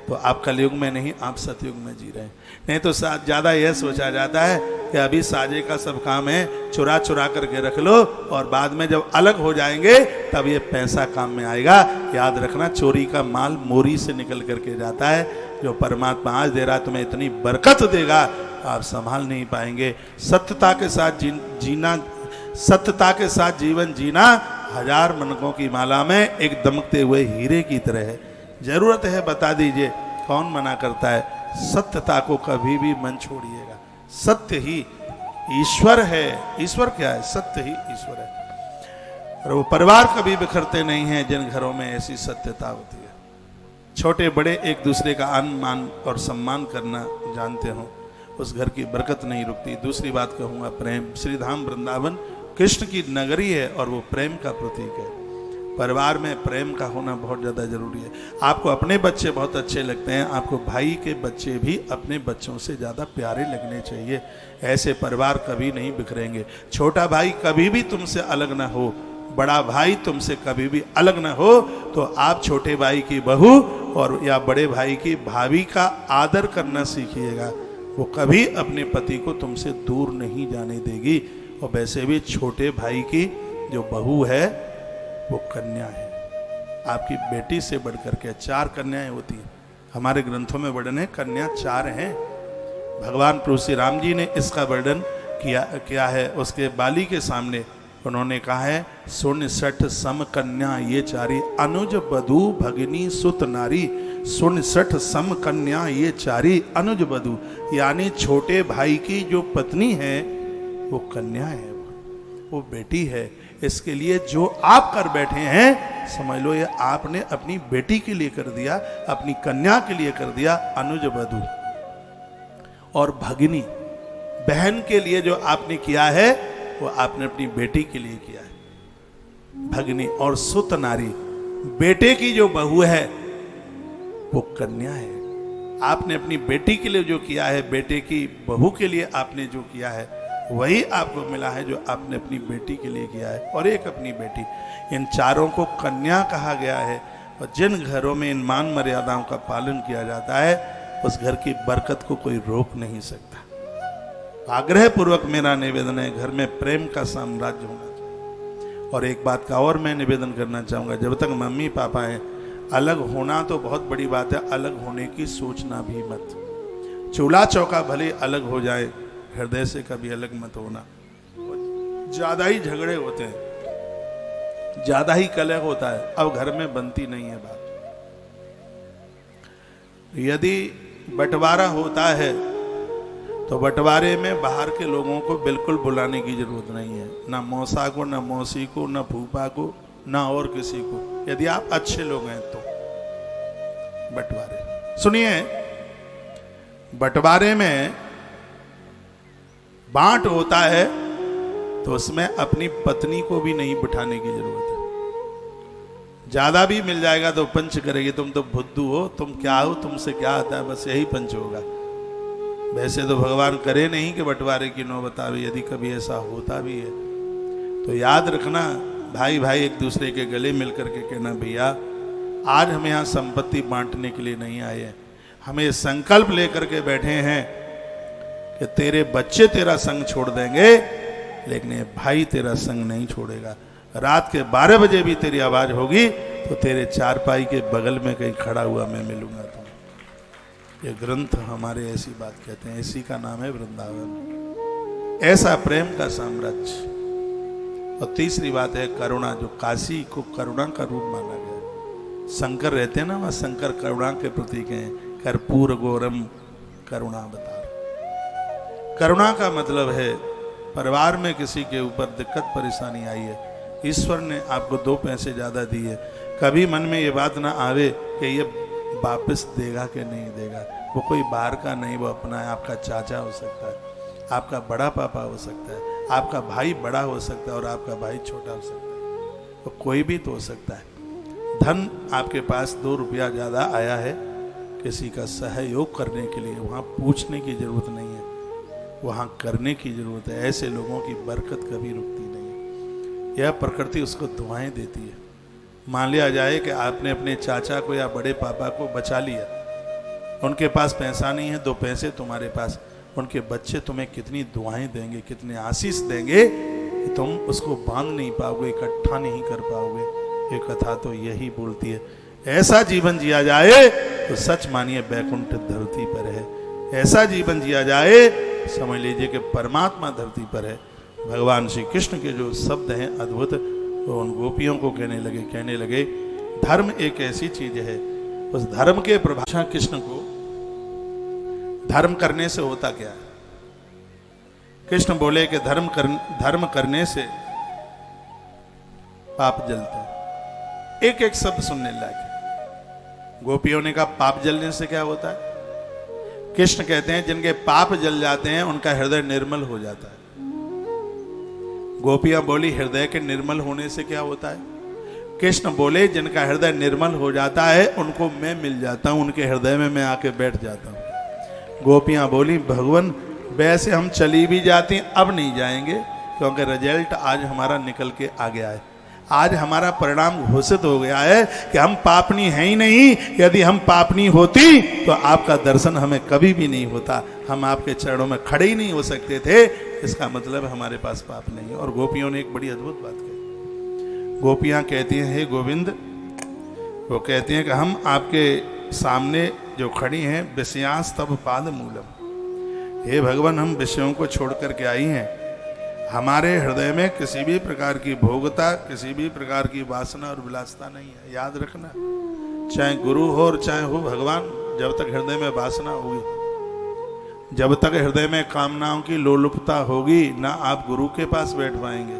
A: तो आप कलयुग में नहीं, आप सतयुग में जी रहे हैं। नहीं तो ज़्यादा यह सोचा जाता है कि अभी साजे का सब काम है, चुरा चुरा करके रख लो, और बाद में जब अलग हो जाएंगे तब ये पैसा काम में आएगा। याद रखना, चोरी का माल मोरी से निकल करके जाता है। जो परमात्मा आज दे रहा तुम्हें इतनी बरकत देगा, आप संभाल नहीं पाएंगे। सत्यता के साथ जीना, सत्यता के साथ जीवन जीना 1000 मनकों की माला में एक दमकते हुए हीरे की तरह है। जरूरत है बता दीजिए, कौन मना करता है। सत्यता को कभी भी मन छोड़िएगा। सत्य ही ईश्वर है। ईश्वर क्या है? सत्य ही ईश्वर है। और वो परिवार कभी बिखरते नहीं हैं जिन घरों में ऐसी सत्यता होती है। छोटे बड़े एक दूसरे का मान और सम्मान करना जानते हो, उस घर की बरकत नहीं रुकती। दूसरी बात कहूँगा, प्रेम। श्री धाम वृंदावन कृष्ण की नगरी है और वो प्रेम का प्रतीक है। परिवार में प्रेम का होना बहुत ज़्यादा जरूरी है। आपको अपने बच्चे बहुत अच्छे लगते हैं, आपको भाई के बच्चे भी अपने बच्चों से ज़्यादा प्यारे लगने चाहिए। ऐसे परिवार कभी नहीं बिखरेंगे। छोटा भाई कभी भी तुमसे अलग ना हो, बड़ा भाई तुमसे कभी भी अलग ना हो, तो आप छोटे भाई की बहू और या बड़े भाई की भाभी का आदर करना सीखिएगा। वो कभी अपने पति को तुमसे दूर नहीं जाने देगी। और वैसे भी छोटे भाई की जो बहू है वो कन्या है। आपकी बेटी से बढ़कर के 4 कन्याएं होती हैं। हमारे ग्रंथों में वर्णन है कन्या 4 हैं। भगवान प्रभु श्री राम जी ने इसका वर्णन किया है, उसके बाली के सामने उन्होंने कहा है, सुन सठ सम कन्या ये चारी, अनुज बधू भगिनी सुत नारी। सुन सठ सम कन्या ये चारी, अनुज बधू, यानी छोटे भाई की जो पत्नी है वो कन्या है, वो बेटी है। इसके लिए जो आप कर बैठे हैं, समझ लो ये आपने अपनी बेटी के लिए कर दिया, अपनी कन्या के लिए कर दिया, अनुज बधू। और भगिनी, बहन के लिए जो आपने किया है वो आपने अपनी बेटी के लिए किया है, भगिनी। और सुत नारी, बेटे की जो बहू है वो कन्या है। आपने अपनी बेटी के लिए जो किया है, बेटे की बहू के लिए आपने जो किया है, वही आपको मिला है जो आपने अपनी बेटी के लिए किया है। और एक अपनी बेटी, इन चारों को कन्या कहा गया है। और जिन घरों में इन मान मर्यादाओं का पालन किया जाता है, उस घर की बरकत को कोई रोक नहीं सकता। आग्रह पूर्वक मेरा निवेदन है, घर में प्रेम का साम्राज्य होना चाहिए। और एक बात का और मैं निवेदन करना चाहूँगा, जब तक मम्मी पापा हैं, अलग होना तो बहुत बड़ी बात है, अलग होने की सोचना भी मत। चूल्हा चौका भले अलग हो जाए, हृदय से कभी अलग मत होना। ज्यादा ही झगड़े होते हैं, ज्यादा ही कलह होता है, अब घर में बनती नहीं है बात। यदि बंटवारा होता है तो बंटवारे में बाहर के लोगों को बिल्कुल बुलाने की जरूरत नहीं है, ना मौसा को, ना मौसी को, ना फूफा को, ना और किसी को। यदि आप अच्छे लोग हैं तो बंटवारे सुनिए, बंटवारे में बांट होता है तो उसमें अपनी पत्नी को भी नहीं बिठाने की जरूरत है। ज्यादा भी मिल जाएगा तो पंच करेगी, तुम तो बुद्धू हो, तुम क्या हो, तुमसे क्या आता है, बस यही पंच होगा। वैसे तो भगवान करे नहीं कि बंटवारे की नौबत आवे, यदि कभी ऐसा होता भी है तो याद रखना, भाई भाई एक दूसरे के गले मिल करके कहना, भैया आज हम यहाँ संपत्ति बांटने के लिए नहीं आए हैं, हमें संकल्प लेकर के बैठे हैं कि तेरे बच्चे तेरा संग छोड़ देंगे, लेकिन ये भाई तेरा संग नहीं छोड़ेगा। रात के 12 बजे भी तेरी आवाज होगी तो तेरे चारपाई के बगल में कहीं खड़ा हुआ मैं मिलूंगा तुम। ये ग्रंथ हमारे ऐसी बात कहते हैं, इसी का नाम है वृंदावन। ऐसा प्रेम का साम्राज्य। और तीसरी बात है करुणा, जो काशी को करुणा का रूप माना गया। शंकर रहते हैं ना, वहां शंकर करुणा के प्रतीक हैं। कर्पूर गौरम करुणावतार। करुणा का मतलब है परिवार में किसी के ऊपर दिक्कत परेशानी आई है, ईश्वर ने आपको 2 पैसे ज्यादा दिए, कभी मन में ये बात ना आवे कि ये वापस देगा कि नहीं देगा। वो कोई बाहर का नहीं, वो अपना है। आपका चाचा हो सकता है, आपका बड़ा पापा हो सकता है, आपका भाई बड़ा हो सकता है और आपका भाई छोटा हो सकता है, तो कोई भी तो हो सकता है। धन आपके पास 2 रुपया ज्यादा आया है, किसी का सहयोग करने के लिए, वहाँ पूछने की जरूरत नहीं है, वहाँ करने की जरूरत है। ऐसे लोगों की बरकत कभी रुकती नहीं है, यह प्रकृति उसको दुआएं देती है। मान लिया जाए कि आपने अपने चाचा को या बड़े पापा को बचा लिया, उनके पास पैसा नहीं है, 2 पैसे तुम्हारे पास, उनके बच्चे तुम्हें कितनी दुआएं देंगे, कितने आशीष देंगे कि तुम उसको बांध नहीं पाओगे, इकट्ठा नहीं कर पाओगे। ये कथा तो यही बोलती है। ऐसा जीवन जिया जाए तो सच मानिए बैकुंठ धरती पर है। ऐसा जीवन जिया जाए, समझ लीजिए कि परमात्मा धरती पर है। भगवान श्री कृष्ण के जो शब्द हैं अद्भुत, तो उन गोपियों को कहने लगे धर्म एक ऐसी चीज है, उस धर्म के प्रभाषा कृष्ण को धर्म करने से होता क्या है। कृष्ण बोले कि धर्म करने से पाप जलते हैं। एक एक शब्द सुनने लगे। गोपियों ने कहा पाप जलने से क्या होता है? कृष्ण कहते हैं जिनके पाप जल जाते हैं उनका हृदय निर्मल हो जाता है। गोपियां बोली हृदय के निर्मल होने से क्या होता है? कृष्ण बोले जिनका हृदय निर्मल हो जाता है उनको मैं मिल जाता हूं, उनके हृदय में मैं आके बैठ जाता हूं। गोपियां बोली भगवान वैसे हम चली भी जाती हैं, अब नहीं जाएंगे क्योंकि रिजल्ट आज हमारा निकल के आ गया है। आज हमारा परिणाम घोषित हो गया है कि हम पापनी हैं ही नहीं। यदि हम पापनी होती तो आपका दर्शन हमें कभी भी नहीं होता, हम आपके चरणों में खड़े ही नहीं हो सकते थे। इसका मतलब हमारे पास पाप नहीं है। और गोपियों ने एक बड़ी अद्भुत बात कही। गोपियां कहती हैं हे गोविंद, वो कहती हैं कि हम आपके सामने जो खड़ी हैं विषयांस्तव पाद मूलम, हे भगवान, हम विषयों को छोड़ करके आई हैं। हमारे हृदय में किसी भी प्रकार की भोगता, किसी भी प्रकार की वासना और विलासता नहीं है। याद रखना, चाहे गुरु हो और चाहे हो भगवान, जब तक हृदय में वासना होगी, जब तक हृदय में कामनाओं की लोलुपता होगी, ना आप गुरु के पास बैठ पाएंगे,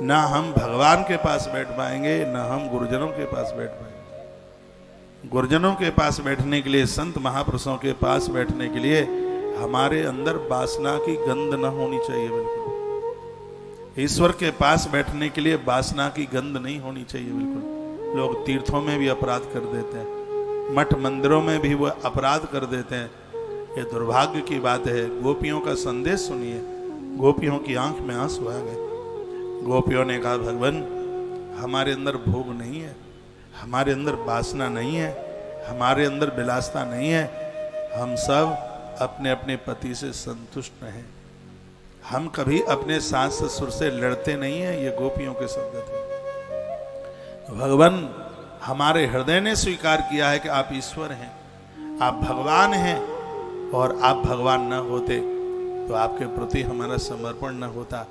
A: ना हम भगवान के पास बैठ पाएंगे, ना हम गुरुजनों के पास बैठ पाएंगे। गुरुजनों के पास बैठने के लिए, संत महापुरुषों के पास बैठने के लिए हमारे अंदर वासना की गंध न होनी चाहिए। बिल्कुल ईश्वर के पास बैठने के लिए वासना की गंध नहीं होनी चाहिए। बिल्कुल लोग तीर्थों में भी अपराध कर देते हैं, मठ मंदिरों में भी वो अपराध कर देते हैं। ये दुर्भाग्य की बात है। गोपियों का संदेश सुनिए। गोपियों की आंख में आंसू आ गए। गोपियों ने कहा, भगवान, हमारे अंदर भोग नहीं है, हमारे अंदर वासना नहीं है, हमारे अंदर विलासता नहीं है। हम सब अपने अपने पति से संतुष्ट हैं। हम कभी अपने सास ससुर से लड़ते नहीं हैं। ये गोपियों के शब्द थे। भगवान, हमारे हृदय ने स्वीकार किया है कि आप ईश्वर हैं, आप भगवान हैं, और आप भगवान न होते तो आपके प्रति हमारा समर्पण न होता।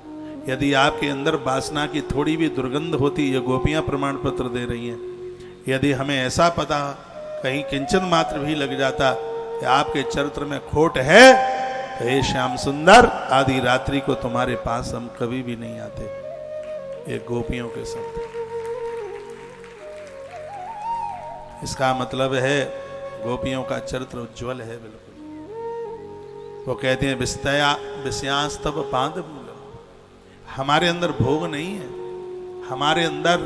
A: यदि आपके अंदर वासना की थोड़ी भी दुर्गंध होती, ये गोपियां प्रमाण पत्र दे रही हैं, यदि हमें ऐसा पता कहीं किंचन मात्र भी लग जाता कि आपके चरित्र में खोट है, तो हे श्याम सुंदर, आधी रात्रि को तुम्हारे पास हम कभी भी नहीं आते। ये गोपियों के शब्द। इसका मतलब है गोपियों का चरित्र उज्ज्वल है। बिल्कुल वो कहते हैं, विषयांस्तव पाद मूलम। हमारे अंदर भोग नहीं है, हमारे अंदर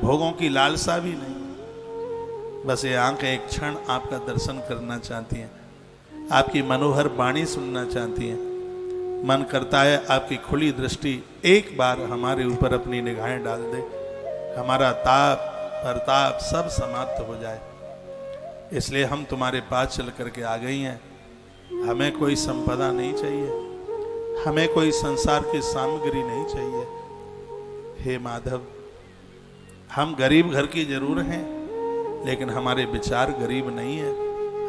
A: भोगों की लालसा भी नहीं है। बस ये आंखें एक क्षण आपका दर्शन करना चाहती हैं, आपकी मनोहर वाणी सुनना चाहती हैं। मन करता है आपकी खुली दृष्टि एक बार हमारे ऊपर अपनी निगाहें डाल दे, हमारा ताप परताप सब समाप्त हो जाए। इसलिए हम तुम्हारे पास चल करके आ गई हैं। हमें कोई संपदा नहीं चाहिए, हमें कोई संसार की सामग्री नहीं चाहिए। हे माधव, हम गरीब घर की जरूर हैं, लेकिन हमारे विचार गरीब नहीं है,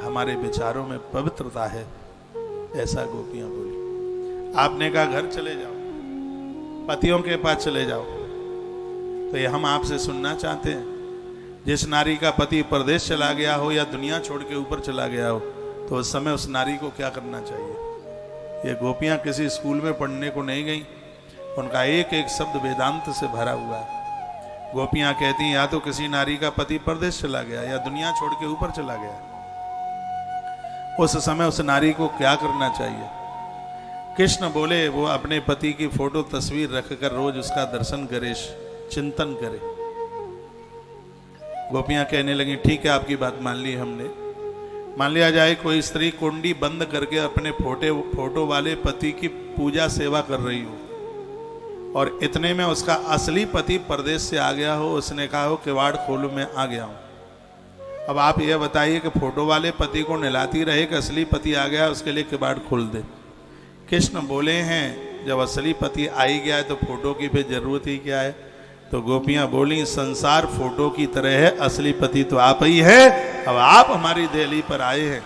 A: हमारे विचारों में पवित्रता है। ऐसा गोपियां बोली। आपने कहा घर चले जाओ, पतियों के पास चले जाओ, तो ये हम आपसे सुनना चाहते हैं। जिस नारी का पति परदेश चला गया हो या दुनिया छोड़ के ऊपर चला गया हो, तो उस समय उस नारी को क्या करना चाहिए। ये गोपियां किसी स्कूल में पढ़ने को नहीं गई, उनका एक एक शब्द वेदांत से भरा हुआ है। गोपियां कहती हैं, या तो किसी नारी का पति परदेश चला गया या दुनिया छोड़ के ऊपर चला गया, उस समय उस नारी को क्या करना चाहिए। कृष्ण बोले, वो अपने पति की फोटो तस्वीर रखकर रोज उसका दर्शन करे, चिंतन करे। गोपियां कहने लगी, ठीक है, आपकी बात मान ली हमने। मान लिया जाए कोई स्त्री कुंडी बंद करके अपने फोटो वाले पति की पूजा सेवा कर रही हो, और इतने में उसका असली पति परदेश से आ गया हो, उसने कहा हो किवाड़ खोलू, मैं आ गया हूं। अब आप ये बताइए कि फोटो वाले पति को नहलाती रहे कि असली पति आ गया उसके लिए किवाड़ खोल दे। कृष्ण बोले हैं, जब असली पति आ ही गया है तो फोटो की फिर जरूरत ही क्या है। तो गोपियां बोली, संसार फोटो की तरह है, असली पति तो आप ही है। अब आप हमारी देहली पर आए हैं,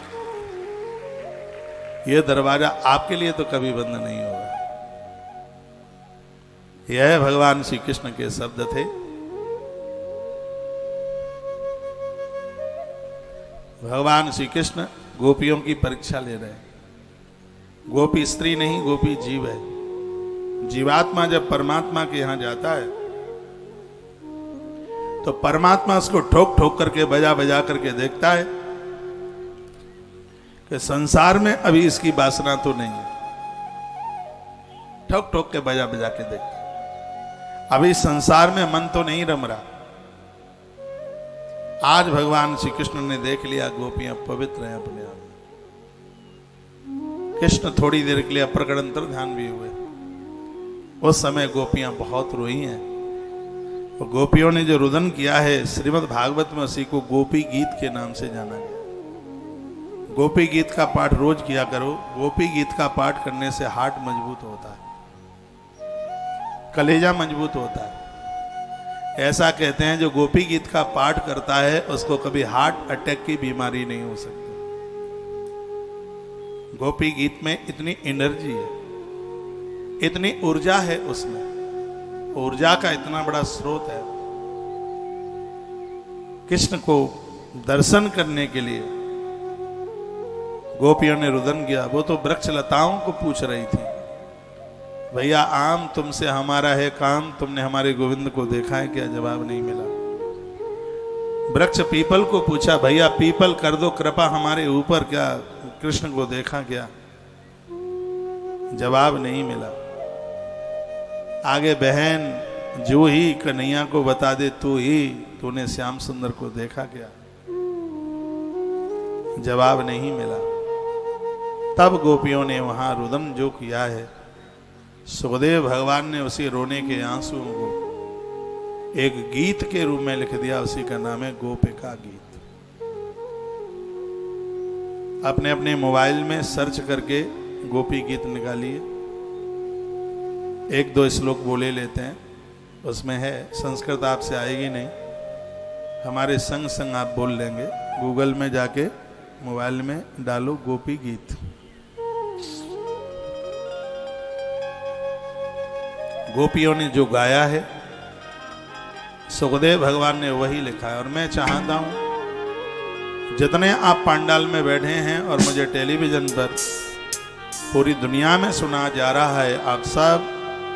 A: यह दरवाजा आपके लिए तो कभी बंद नहीं होगा। यह भगवान श्री कृष्ण के शब्द थे। भगवान श्री कृष्ण गोपियों की परीक्षा ले रहे हैं। गोपी स्त्री नहीं, गोपी जीव है। जीवात्मा जब परमात्मा के यहां जाता है तो परमात्मा उसको ठोक ठोक करके, बजा बजा करके देखता है कि संसार में अभी इसकी वासना तो नहीं है। ठोक ठोक के, बजा बजा के देखता है, अभी संसार में मन तो नहीं रम रहा। आज भगवान श्री कृष्ण ने देख लिया गोपियां पवित्र हैं अपने आप में। कृष्ण थोड़ी देर के लिए अप्रकट अंतर्ध्यान भी हुए। उस समय गोपियां बहुत रोई हैं। और गोपियों ने जो रुदन किया है, श्रीमद् भागवत में उसी को गोपी गीत के नाम से जाना गया। गोपी गीत का पाठ रोज किया करो। गोपी गीत का पाठ करने से हार्ट मजबूत होता है, कलेजा मजबूत होता है। ऐसा कहते हैं, जो गोपी गीत का पाठ करता है उसको कभी हार्ट अटैक की बीमारी नहीं हो सकती। गोपी गीत में इतनी एनर्जी है, इतनी ऊर्जा है उसमें, ऊर्जा का इतना बड़ा स्रोत है। कृष्ण को दर्शन करने के लिए गोपियों ने रुदन किया। वो तो वृक्ष लताओं को पूछ रही थी, भैया आम तुमसे हमारा है काम, तुमने हमारे गोविंद को देखा है क्या? जवाब नहीं मिला। वृक्ष पीपल को पूछा, भैया पीपल कर दो कृपा हमारे ऊपर, क्या कृष्ण को देखा क्या? जवाब नहीं मिला। आगे बहन जूही कन्हैया को बता दे, तू ही, तूने श्याम सुंदर को देखा क्या? जवाब नहीं मिला। तब गोपियों ने वहां रुदन जो किया है, सुखदेव भगवान ने उसी रोने के आंसुओं को एक गीत के रूप में लिख दिया। उसी का नाम है गोपिका गीत। अपने अपने मोबाइल में सर्च करके गोपी गीत निकालिए, एक दो श्लोक बोले लेते हैं। उसमें है, संस्कृत आपसे आएगी नहीं, हमारे संग संग आप बोल लेंगे। गूगल में जाके मोबाइल में डालो गोपी गीत। गोपियों ने जो गाया है सुखदेव भगवान ने वही लिखा है। और मैं चाहता हूं जितने आप पंडाल में बैठे हैं और मुझे टेलीविजन पर पूरी दुनिया में सुना जा रहा है, आप सब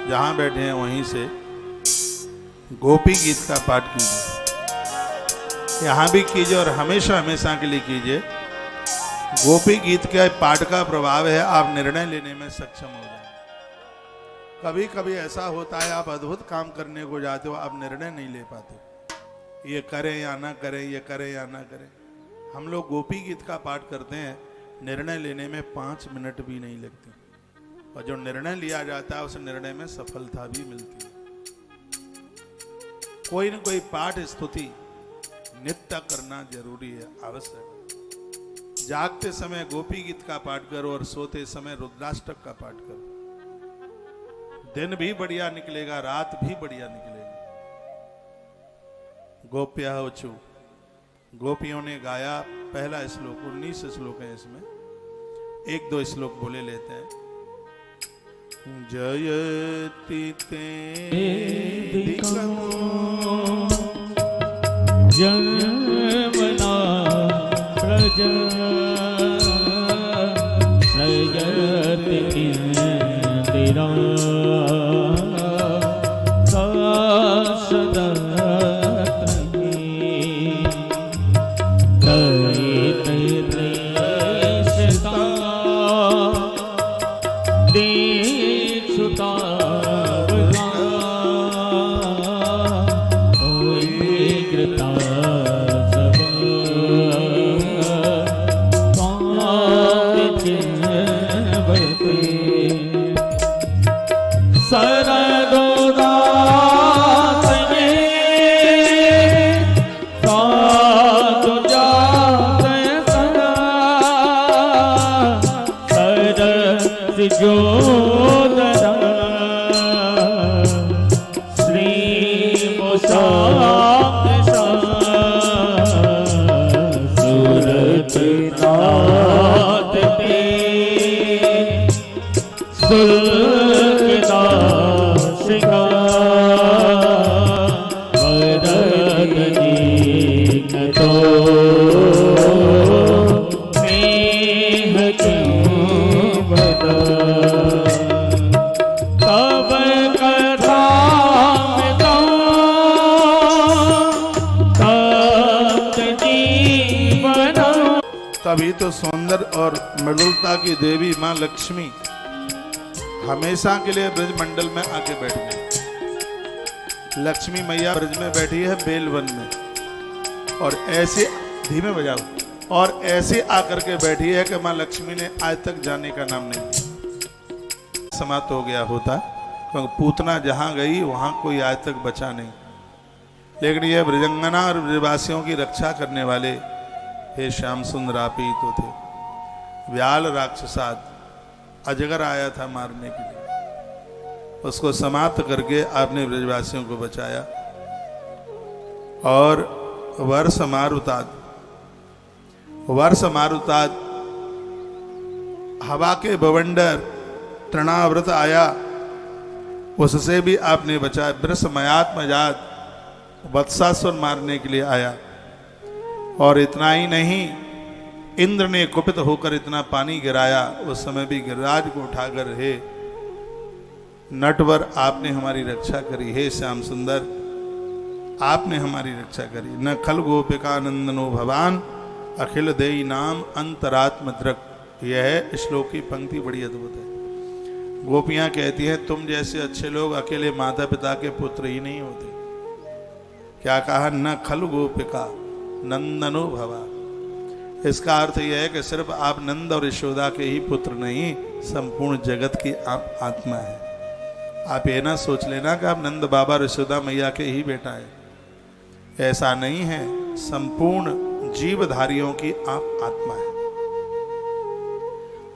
A: जहां बैठे हैं वहीं से गोपी गीत का पाठ कीजिए। यहां भी कीजिए और हमेशा हमेशा के लिए कीजिए। गोपी गीत के पाठ का प्रभाव है, आप निर्णय लेने में सक्षम हो जाए। कभी कभी ऐसा होता है, आप अद्भुत काम करने को जाते हो, आप निर्णय नहीं ले पाते, ये करें या ना करें, ये करें या ना करें। हम लोग गोपी गीत का पाठ करते हैं, निर्णय लेने में 5 मिनट भी नहीं लगते, और जो निर्णय लिया जाता है उस निर्णय में सफलता भी मिलती है। कोई न कोई पाठ स्तुति नित्य करना जरूरी है, आवश्यक। जागते समय गोपी गीत का पाठ करो और सोते समय रुद्राष्टक का पाठ करो। दिन भी बढ़िया निकलेगा, रात भी बढ़िया निकलेगी। गोप्या होचु, गोपियों ने गाया पहला श्लोक, 19 श्लोक है इसमें, एक दो श्लोक बोले लेते हैं। जयति ते
B: जयमना प्रज प्रजति इंदिरा
A: तभी तो सौंदर्य और मृदुलता की देवी मां लक्ष्मी हमेशा के लिए ब्रज मंडल में आके बैठ गई। लक्ष्मी मैया ब्रज में बैठी है बेलवन में, और ऐसे धीमे बजाओ, और ऐसे आकर के बैठी है कि मां लक्ष्मी ने आज तक जाने का नाम नहीं लिया। समाप्त हो गया होता, क्योंकि पूतना जहां गई वहां कोई आज तक बचा नहीं। लेकिन यह ब्रजंगना और ब्रजवासियों की रक्षा करने वाले हे श्याम सुंदर आप ही तो थे। व्याल राक्षसाद अजगर आया था मारने के लिए, उसको समाप्त करके आपने ब्रजवासियों को बचाया। और वर्ष मारुताद हवा के बवंडर तृणाव्रत आया, उससे भी आपने बचाया। वृषमयात्मजात वत्सासुर मारने के लिए आया। और इतना ही नहीं, इंद्र ने कुपित होकर इतना पानी गिराया, उस समय भी गिरिराज को उठाकर हे नटवर आपने हमारी रक्षा करी। हे श्याम सुंदर आपने हमारी रक्षा करी। न खल गोपिका नंदनो भवान अखिल देई नाम अंतरात्म दृक। यह श्लोक की पंक्ति बड़ी अद्भुत है। गोपियां कहती हैं तुम जैसे अच्छे लोग अकेले माता पिता के पुत्र ही नहीं होते। क्या कहा? न खल गोपिका नंदनो भवा। इसका अर्थ यह है कि सिर्फ आप नंद और यशोदा के ही पुत्र नहीं, संपूर्ण जगत की आप आत्मा है। आप ये ना सोच लेना कि आप नंद बाबा और यशोदा मैया के ही बेटा है, ऐसा नहीं है। संपूर्ण जीवधारियों की आप आत्मा है।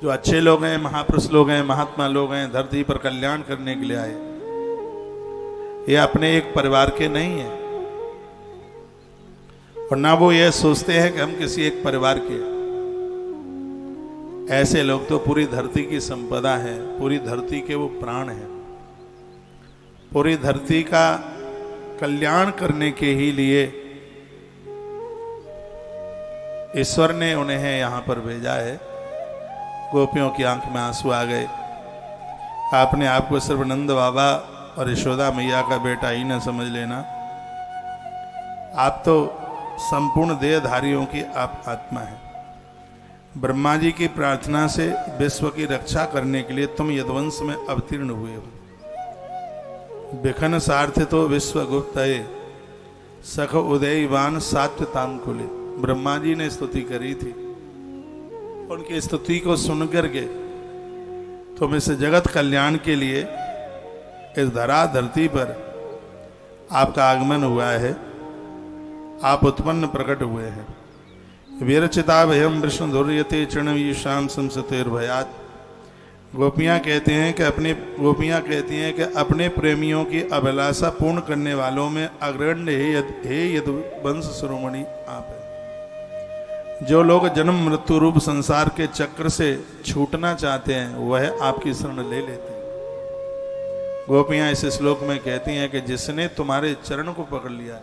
A: जो अच्छे लोग हैं, महापुरुष लोग हैं, महात्मा लोग हैं, धरती पर कल्याण करने के लिए आए, ये अपने एक परिवार के नहीं है। और ना वो ये सोचते हैं कि हम किसी एक परिवार के। ऐसे लोग तो पूरी धरती की संपदा है, पूरी धरती के वो प्राण हैं। पूरी धरती का कल्याण करने के ही लिए ईश्वर ने उन्हें यहां पर भेजा है। गोपियों की आंख में आंसू आ गए। आपने आपको सिर्फ नंद बाबा और यशोदा मैया का बेटा ही न समझ लेना, आप तो संपूर्ण देहधारियों की आप आत्मा है। ब्रह्मा जी की प्रार्थना से विश्व की रक्षा करने के लिए तुम यदुवंश में अवतीर्ण हुए हो। बिखन सार्थ तो विश्व गुप्त सख उदयवान सात्वताम कुले। ब्रह्मा जी ने स्तुति करी थी, उनकी स्तुति को सुनकर के तुम इस जगत कल्याण के लिए इस धरा धरती पर आपका आगमन हुआ है, आप उत्पन्न प्रकट हुए हैं। वीरचिता भयम विष्णु धुर्यते चरण शाम संसतेर्भयात। गोपियां कहते हैं कि अपने प्रेमियों की अभिलाषा पूर्ण करने वालों में अग्रण्य हे यदुवंश शिरोमणि आप है। जो लोग जन्म मृत्यु रूप संसार के चक्र से छूटना चाहते हैं वह आपकी शरण ले लेते हैं। गोपियां इस श्लोक में कहती हैं कि जिसने तुम्हारे चरण को पकड़ लिया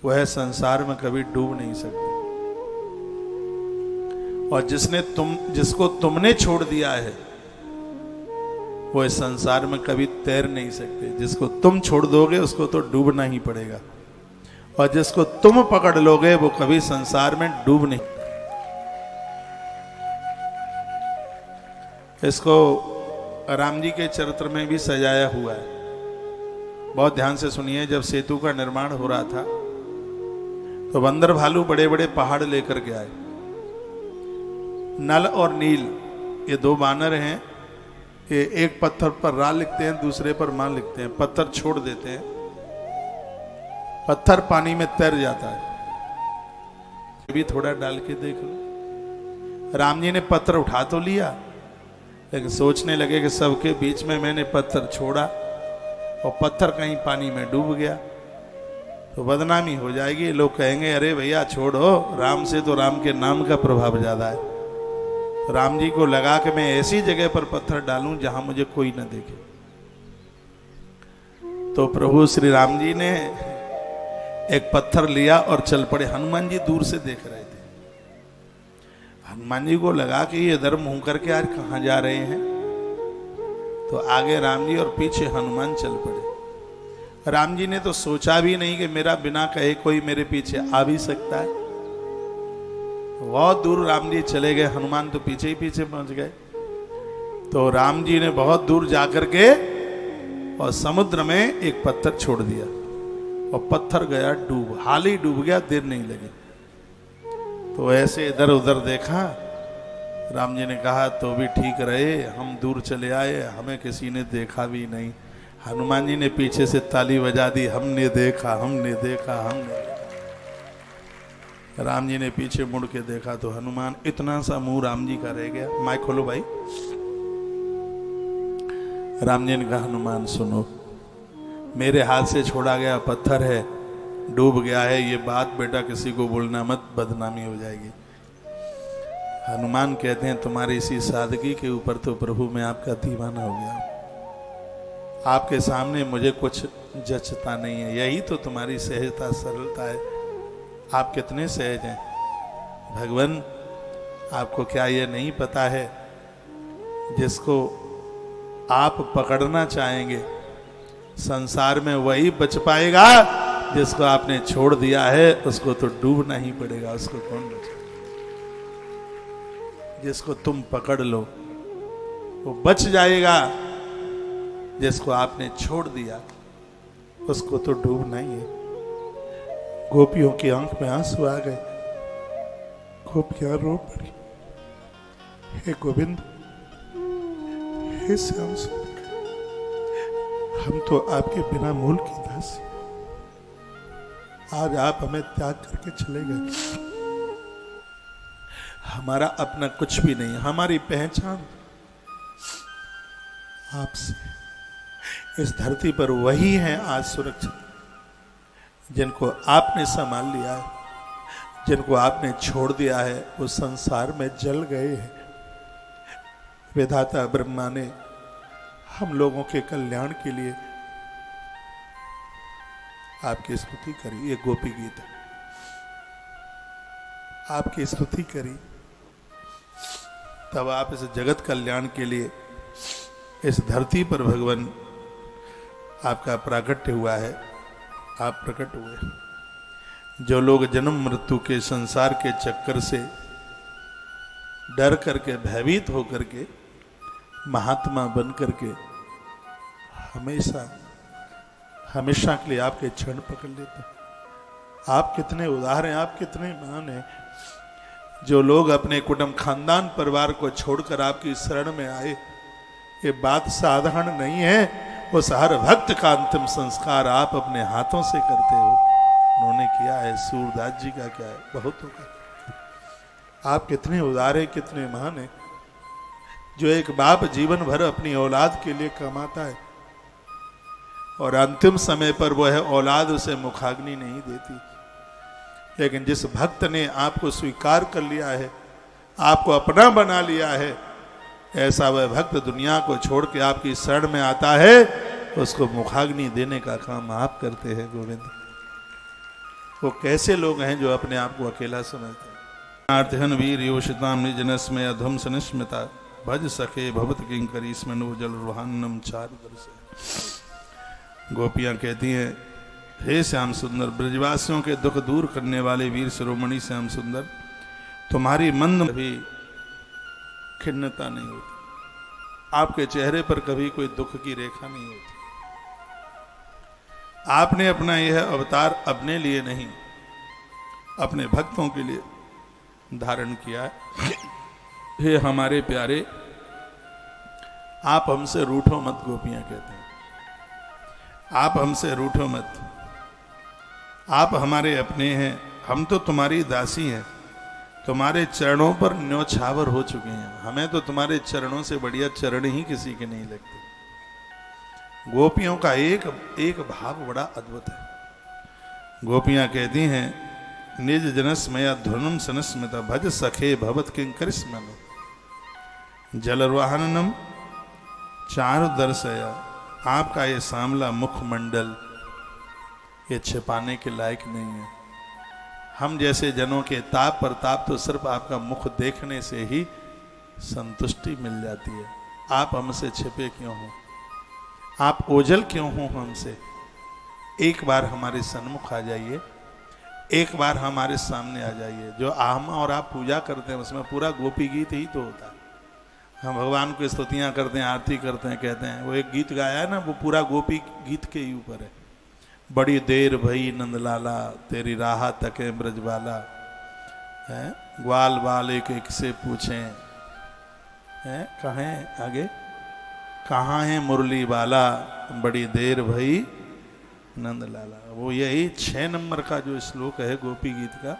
A: वह संसार में कभी डूब नहीं सकता, और जिसको तुमने छोड़ दिया है वो इस संसार में कभी तैर नहीं सकते। जिसको तुम छोड़ दोगे उसको तो डूबना ही पड़ेगा, और जिसको तुम पकड़ लोगे वो कभी संसार में डूब नहीं। इसको राम जी के चरित्र में भी सजाया हुआ है। बहुत ध्यान से सुनिए। जब सेतु का निर्माण हो रहा था तो बंदर भालू बड़े बड़े पहाड़ लेकर के आए। नल और नील ये दो बानर हैं। ये एक पत्थर पर रा लिखते हैं, दूसरे पर मां लिखते हैं। पत्थर छोड़ देते हैं, पत्थर पानी में तैर जाता है। भी थोड़ा डाल के देख लो। राम जी ने पत्थर उठा तो लिया, लेकिन सोचने लगे कि सबके बीच में मैंने पत्थर छोड़ा और पत्थर कहीं पानी में डूब गया तो बदनामी हो जाएगी। लोग कहेंगे अरे भैया छोड़ो, राम से तो राम के नाम का प्रभाव ज्यादा है। तो राम जी को लगा कि मैं ऐसी जगह पर पत्थर डालूं जहां मुझे कोई न देखे। तो प्रभु श्री राम जी ने एक पत्थर लिया और चल पड़े। हनुमान जी दूर से देख रहे थे। हनुमान जी को लगा कि ये इधर मुंह करके आज कहां जा रहे हैं। तो आगे राम जी और पीछे हनुमान चल पड़े। राम जी ने तो सोचा भी नहीं कि मेरा बिना कहे कोई मेरे पीछे आ भी सकता है। बहुत दूर राम जी चले गए, हनुमान तो पीछे ही पीछे पहुंच गए। तो राम जी ने बहुत दूर जाकर के और समुद्र में एक पत्थर छोड़ दिया और पत्थर गया डूब। हाल ही डूब गया, देर नहीं लगी। तो ऐसे इधर उधर देखा। राम जी ने कहा तो भी ठीक रहे, हम दूर चले आए, हमें किसी ने देखा भी नहीं। हनुमान जी ने पीछे से ताली बजा दी, हमने देखा, हमने देखा, हमने देखा। राम जी ने पीछे मुड़ के देखा तो हनुमान, इतना सा मुंह राम जी का रह गया। माइक खोलो भाई। राम जी ने कहा हनुमान सुनो, मेरे हाथ से छोड़ा गया पत्थर है, डूब गया है, ये बात बेटा किसी को बोलना मत, बदनामी हो जाएगी। हनुमान कहते हैं तुम्हारी इसी सादगी के ऊपर तो प्रभु मैं आपका दीवाना हो गया। आपके सामने मुझे कुछ जचता नहीं है, यही तो तुम्हारी सहजता सरलता है। आप कितने सहज हैं भगवान, आपको क्या ये नहीं पता है जिसको आप पकड़ना चाहेंगे संसार में वही बच पाएगा, जिसको आपने छोड़ दिया है उसको तो डूबना ही पड़ेगा। उसको कौन बचा? जिसको तुम पकड़ लो वो बच जाएगा, जिसको आपने छोड़ दिया उसको तो डूबना ही है। गोपियों की आंख में आंसू आ गए, गोपियां रो पड़ी। हे गोविंद, हे श्याम सुंदर, हम तो आपके बिना मूल की दासी, आज आप हमें त्याग करके चले गए। हमारा अपना कुछ भी नहीं, हमारी पहचान आपसे। इस धरती पर वही हैं आज सुरक्षित जिनको आपने संभाल लिया है, जिनको आपने छोड़ दिया है वो संसार में जल गए हैं। विधाता ब्रह्मा ने हम लोगों के कल्याण के लिए आपकी स्तुति करी। ये गोपी गीत है, आपकी स्तुति करी, तब आप इस जगत कल्याण के लिए इस धरती पर भगवान आपका प्राकट्य हुआ है, आप प्रकट हुए। जो लोग जन्म मृत्यु के संसार के चक्कर से डर करके भयभीत होकर के महात्मा बन करके हमेशा हमेशा के लिए आपके क्षण पकड़ लेते हैं। आप कितने उदार हैं, आप कितने महान हैं। जो लोग अपने कुटुंब खानदान परिवार को छोड़कर आपकी शरण में आए, ये बात साधारण नहीं है। उस हर भक्त का अंतिम संस्कार आप अपने हाथों से करते हो। उन्होंने किया है, सूरदास जी का क्या है, बहुत होगा। आप कितने उदार हैं, कितने महान हैं। जो एक बाप जीवन भर अपनी औलाद के लिए कमाता है और अंतिम समय पर वो है औलाद उसे मुखाग्नि नहीं देती, लेकिन जिस भक्त ने आपको स्वीकार कर लिया है, आपको अपना बना लिया है, ऐसा वह भक्त दुनिया को छोड़ के आपकी शरण में आता है, उसको मुखाग्नि देने का काम आप करते हैं गोविंद। वो कैसे लोग हैं जो अपने आप को अकेला समझते हैं। आर्तिहन वीर योषिताम निजनस में अध्वंस निस्मिता भज सखे भवत किंकरी स्मनु जल रुहानम चार दर्श। गोपियां कहती हैं, हे श्याम सुंदर, ब्रजवासियों के दुख दूर करने वाले वीर शिरोमणि श्याम सुंदर, तुम्हारी मंद भी खिन्नता नहीं होती, आपके चेहरे पर कभी कोई दुख की रेखा नहीं होती। आपने अपना यह अवतार अपने लिए नहीं, अपने भक्तों के लिए धारण किया है। हे हमारे प्यारे, आप हमसे रूठो मत, गोपियां कहते हैं, आप हमसे रूठो मत। आप हमारे अपने हैं, हम तो तुम्हारी दासी हैं, तुम्हारे चरणों पर न्योछावर हो चुके हैं। हमें तो तुम्हारे चरणों से बढ़िया चरण ही किसी के नहीं लगते। गोपियों का एक एक भाव बड़ा अद्भुत है। गोपियां कहती हैं, निज जनस्मया ध्वनुम सनस्मिता भज सखे भवत किंकर स्मनु जलवाहनम चारु दर्शया। आपका ये सांवला मुखमंडल ये छिपाने के लायक नहीं है। हम जैसे जनों के ताप पर ताप तो सिर्फ आपका मुख देखने से ही संतुष्टि मिल जाती है। आप हमसे छिपे क्यों हो, आप ओझल क्यों हो हमसे? एक बार हमारे सन्मुख आ जाइए, एक बार हमारे सामने आ जाइए। जो हम और आप पूजा करते हैं उसमें पूरा गोपी गीत ही तो होता है। हम भगवान को स्तुतियां करते हैं, आरती करते हैं, कहते हैं, वो एक गीत गाया है ना, वो पूरा गोपी गीत के ही ऊपर है। बड़ी देर भई नंदलाला तेरी राह तके ब्रजवाला, है ग्वाल बाल एक एक से पूछें, है कहें आगे, कहाँ है मुरली वाला, बड़ी देर भई नंदलाला। वो यही 6 नंबर का जो श्लोक है गोपी गीत का,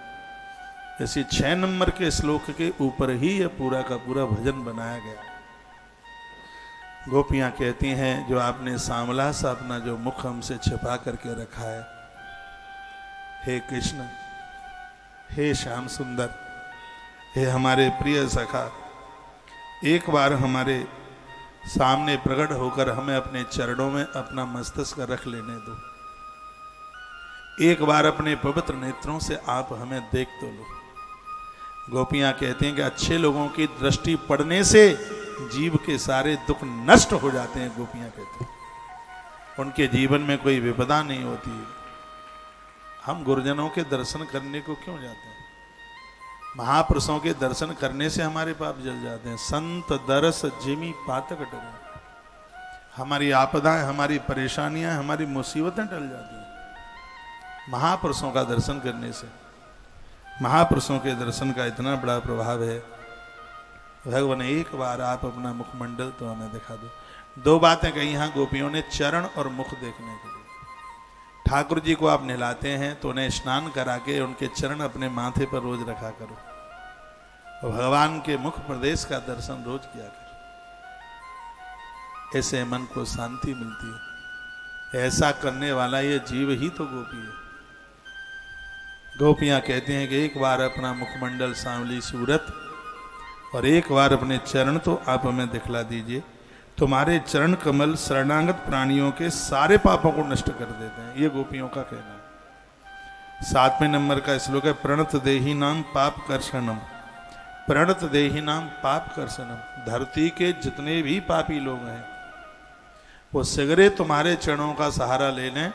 A: इसी 6 नंबर के श्लोक के ऊपर ही यह पूरा का पूरा भजन बनाया गया। गोपियां कहती हैं, जो आपने सांवला सा अपना जो मुख हमसे छिपा करके रखा है, हे कृष्ण, हे श्याम सुंदर, हे हमारे प्रिय सखा, एक बार हमारे सामने प्रकट होकर हमें अपने चरणों में अपना मस्तक रख लेने दो। एक बार अपने पवित्र नेत्रों से आप हमें देख तो लो। गोपियां कहती हैं कि अच्छे लोगों की दृष्टि पड़ने से जीव के सारे दुख नष्ट हो जाते हैं। गोपियां कहती हैं उनके जीवन में कोई विपदा नहीं होती है। हम गुरुजनों के दर्शन करने को क्यों जाते हैं? महापुरुषों के दर्शन करने से हमारे पाप जल जाते हैं। संत दरस जिमी पातक डरे, हमारी आपदाएं, हमारी परेशानियां, हमारी मुसीबतें टल जाती हैं महापुरुषों का दर्शन करने से। महापुरुषों के दर्शन का इतना बड़ा प्रभाव है। भगवान एक बार आप अपना मुखमंडल तो हमें दिखा दो। दो बातें कही यहाँ गोपियों ने, चरण और मुख देखने के लिए। ठाकुर जी को आप नहलाते हैं तो उन्हें स्नान करा के उनके चरण अपने माथे पर रोज रखा करो और भगवान के मुख प्रदेश का दर्शन रोज किया करो। ऐसे मन को शांति मिलती है। ऐसा करने वाला ये जीव ही तो गोपी है। गोपियां कहती हैं कि एक बार अपना मुखमंडल, सांवली सूरत और एक बार अपने चरण तो आप हमें दिखला दीजिए। तुम्हारे चरण कमल शरणागत प्राणियों के सारे पापों को नष्ट कर देते हैं। ये गोपियों का कहना है। 7वें नंबर का श्लोक है, प्रणत देही नाम पाप कर्षणम। प्रणत देही नाम पाप कर्षणम। धरती के जितने भी पापी लोग हैं वो सगरे तुम्हारे चरणों का सहारा ले लें।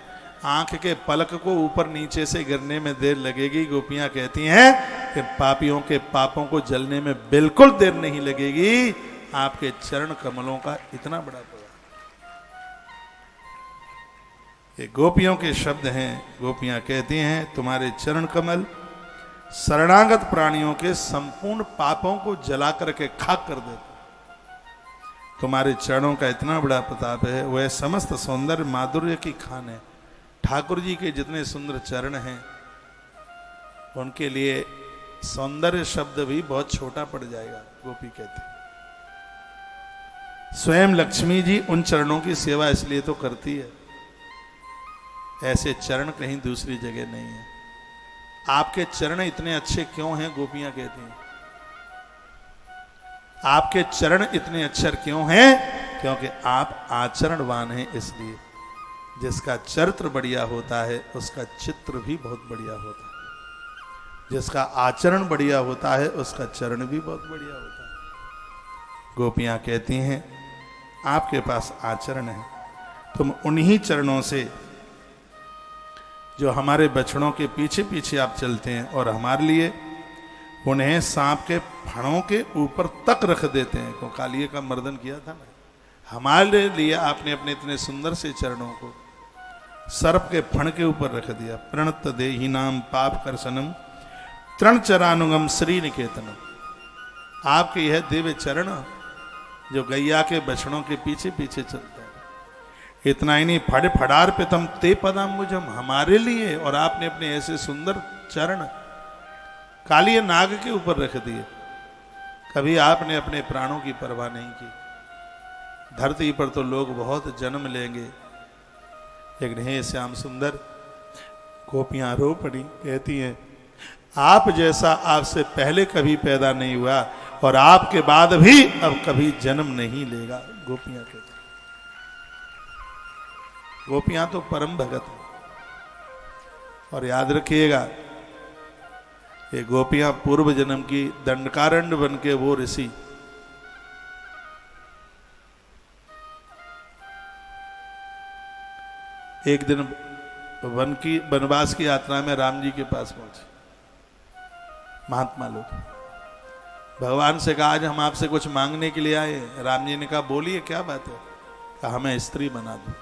A: आंख के पलक को ऊपर नीचे से गिरने में देर लगेगी। गोपियां कहती हैं कि पापियों के पापों को जलने में बिल्कुल देर नहीं लगेगी। आपके चरण कमलों का इतना बड़ा प्रभाव। ये गोपियों के शब्द हैं। गोपियां कहती हैं तुम्हारे चरण कमल शरणागत प्राणियों के संपूर्ण पापों को जला करके खाक कर देते। तुम्हारे चरणों का इतना बड़ा प्रताप है। वह समस्त सौंदर्य माधुर्य की खान है। ठाकुर जी के जितने सुंदर चरण हैं उनके लिए सौंदर्य शब्द भी बहुत छोटा पड़ जाएगा। गोपी कहते हैं स्वयं लक्ष्मी जी उन चरणों की सेवा इसलिए तो करती है। ऐसे चरण कहीं दूसरी जगह नहीं है। आपके चरण इतने अच्छे क्यों हैं? गोपियां कहती हैं आपके चरण इतने अक्षर क्यों हैं? क्योंकि आप आचरणवान हैं। इसलिए जिसका चरित्र बढ़िया होता है उसका चित्र भी बहुत बढ़िया होता है। जिसका आचरण बढ़िया होता है उसका चरण भी बहुत बढ़िया होता है। गोपियां कहती हैं आपके पास आचरण है। तुम उन्हीं चरणों से जो हमारे बछड़ों के पीछे पीछे आप चलते हैं और हमारे लिए उन्हें सांप के फणों के ऊपर तक रख देते हैं। को कालिए का मर्दन किया था ना, हमारे लिए आपने अपने इतने सुंदर से चरणों को सर्प के फण के ऊपर रख दिया। प्रणत देहि नाम पाप कर्षणम तृण चरानुगम श्री निकेतनम। आपके यह दिव्य चरण जो गैया के बछड़ों के पीछे पीछे चलता है। इतना ही नहीं, फड़ फड़ार पे तम ते पदाम्बुजम, हमारे लिए। और आपने अपने ऐसे सुंदर चरण कालिए नाग के ऊपर रख दिए। कभी आपने अपने प्राणों की परवाह नहीं की। धरती पर तो लोग बहुत जन्म लेंगे, लेकिन हे श्याम सुंदर, गोपियां रो पड़ी, कहती हैं आप जैसा आपसे पहले कभी पैदा नहीं हुआ और आपके बाद भी अब कभी जन्म नहीं लेगा। गोपियां कहती, गोपियां तो परम भगत हैं। और याद रखिएगा ये गोपियां पूर्व जन्म की दंडकारण्य बन के वो ऋषि एक दिन वनवास की यात्रा में राम जी के पास पहुंचे। महात्मा लोग भगवान से कहा आज हम आपसे कुछ मांगने के लिए आए। राम जी ने कहा बोलिए क्या बात है? कहा हमें स्त्री बना दो।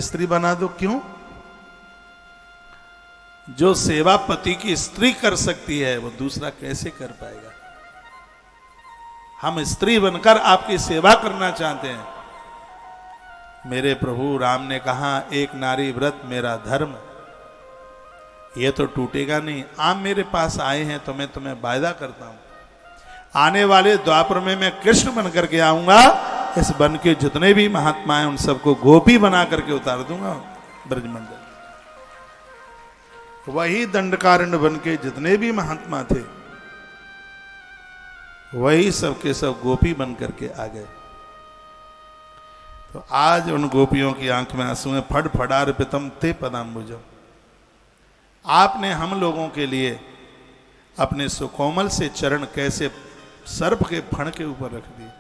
A: स्त्री बना दो? क्यों? जो सेवा पति की स्त्री कर सकती है वो दूसरा कैसे कर पाएगा? हम स्त्री बनकर आपकी सेवा करना चाहते हैं। मेरे प्रभु राम ने कहा एक नारी व्रत मेरा धर्म, ये तो टूटेगा नहीं। आप मेरे पास आए हैं तो मैं तुम्हें वायदा करता हूं आने वाले द्वापर में मैं कृष्ण बन करके आऊंगा। इस वन के जितने भी महात्मा हैं उन सबको गोपी बना करके उतार दूंगा ब्रजमंडल। वही दंडकारण्य बन के जितने भी महात्मा थे वही सबके सब गोपी बन करके आ गए। तो आज उन गोपियों की आंख में आंसू हैं। फड़ फड़ार पितम ते पदाम्बुजम। आपने हम लोगों के लिए अपने सुकोमल से चरण कैसे सर्प के फण के ऊपर रख दिए।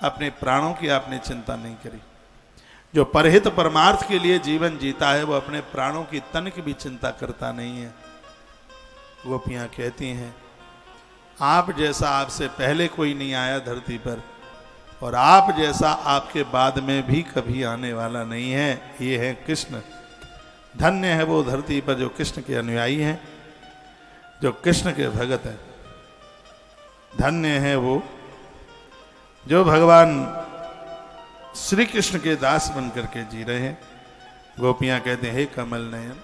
A: अपने प्राणों की आपने चिंता नहीं करी। जो परहित परमार्थ के लिए जीवन जीता है वो अपने प्राणों की तन की भी चिंता करता नहीं है। गोपियां कहती हैं आप जैसा आपसे पहले कोई नहीं आया धरती पर, और आप जैसा आपके बाद में भी कभी आने वाला नहीं है। ये है कृष्ण। धन्य है वो धरती पर जो कृष्ण के अनुयायी हैं, जो कृष्ण के भगत हैं। धन्य है वो जो भगवान श्री कृष्ण के दास बन करके जी रहे हैं। गोपियां कहते हैं हे कमल नयन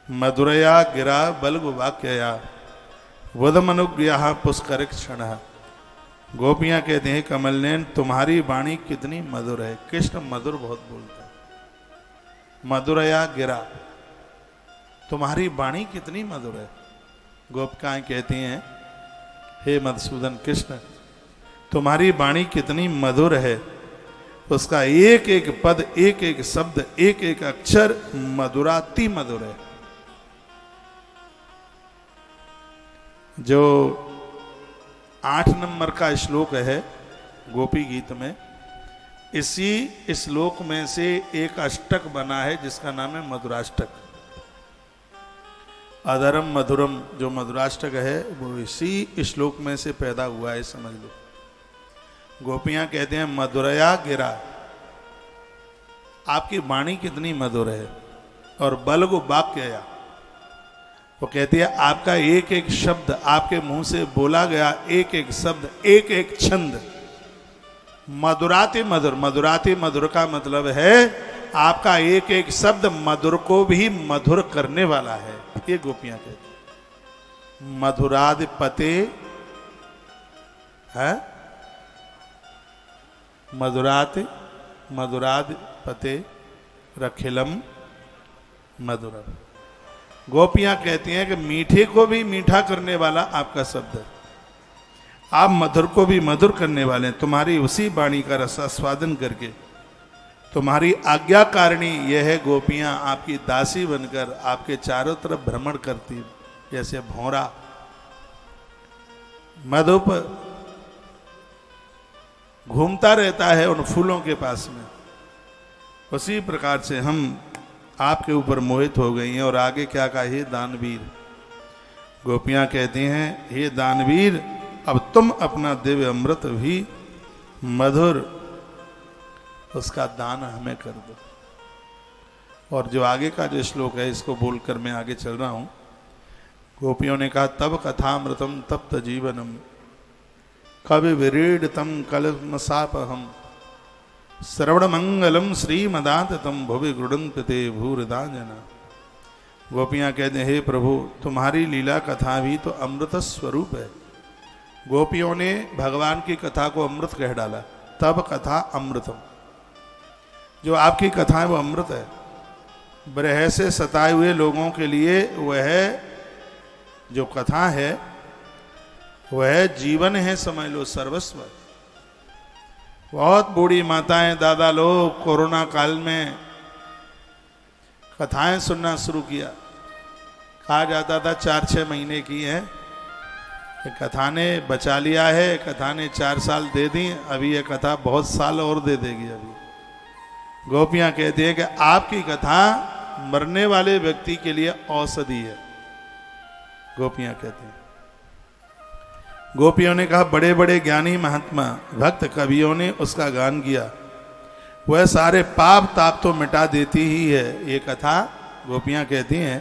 A: मधुरया गिरा बल्गु वाक्यया वदमनुग्रह पुष्कर क्षण। गोपियां कहते हैं कमल नयन तुम्हारी वाणी कितनी मधुर है। कृष्ण मधुर बहुत बोलता है। मधुरया गिरा तुम्हारी वाणी कितनी मधुर है। गोपिकाएं कहती हैं हे मधुसूदन कृष्ण तुम्हारी वाणी कितनी मधुर है। उसका एक एक पद, एक एक शब्द, एक एक अक्षर मधुराति मधुर है। जो 8 नंबर का श्लोक है गोपी गीत में, इसी श्लोक में से एक अष्टक बना है जिसका नाम है मधुराष्टक। अधरम मधुरम जो मधुराष्टक है वो इसी श्लोक में से पैदा हुआ है, समझ लो। गोपियां कहते हैं मधुरया गिरा आपकी वाणी कितनी मधुर है। और बलगु वाक्यया वो कहती है आपका एक एक शब्द, आपके मुंह से बोला गया एक एक शब्द, एक एक छंद मधुराति मधुर। मधुराति मधुर का मतलब है आपका एक एक शब्द मधुर को भी मधुर करने वाला है। ये गोपियां कहती मधुराधिपते है मधुराधिपते रखिलम मधुरम। गोपियां कहती हैं कि मीठे को भी मीठा करने वाला आपका शब्द है। आप मधुर को भी मधुर करने वाले हैं। तुम्हारी उसी वाणी का रसास्वादन करके तुम्हारी आज्ञाकारिणी यह है गोपियां आपकी दासी बनकर आपके चारों तरफ भ्रमण करती, जैसे भौरा मधुप घूमता रहता है उन फूलों के पास में। उसी प्रकार से हम आपके ऊपर मोहित हो गई हैं। और आगे क्या कहा, हे दानवीर। गोपियां कहती हैं हे दानवीर अब तुम अपना दिव्य अमृत भी मधुर उसका दान हमें कर दो। और जो आगे का जो श्लोक है इसको बोलकर मैं आगे चल रहा हूं। गोपियों ने कहा तब कथामृतम तप्त जीवनम कवि विरीडतम कलमसापहम श्रवण मंगलम श्रीमदाततम भुवि गृढ़ंते भूरिदांजना। गोपियां कहते हैं हे प्रभु तुम्हारी लीला कथा भी तो अमृत स्वरूप है। गोपियों ने भगवान की कथा को अमृत कह डाला। तब कथा अमृतम, जो आपकी कथा है वो अमृत है। ब्रह से सताए हुए लोगों के लिए वह जो कथा है वह जीवन है, समझ लो सर्वस्व। बहुत बूढ़ी माताएं दादा लोग कोरोना काल में कथाएं सुनना शुरू किया। कहा जाता था 4-6 महीने की है, कथा ने बचा लिया है, कथा ने 4 साल दे दी, अभी ये कथा बहुत साल और दे देगी। अभी गोपियां कहती है कि आपकी कथा मरने वाले व्यक्ति के लिए औषधि है। गोपियां कहती हैं। गोपियों ने कहा बड़े बड़े ज्ञानी महात्मा भक्त कवियों ने उसका गान किया, वह सारे पाप ताप तो मिटा देती ही है। ये कथा गोपियां कहती हैं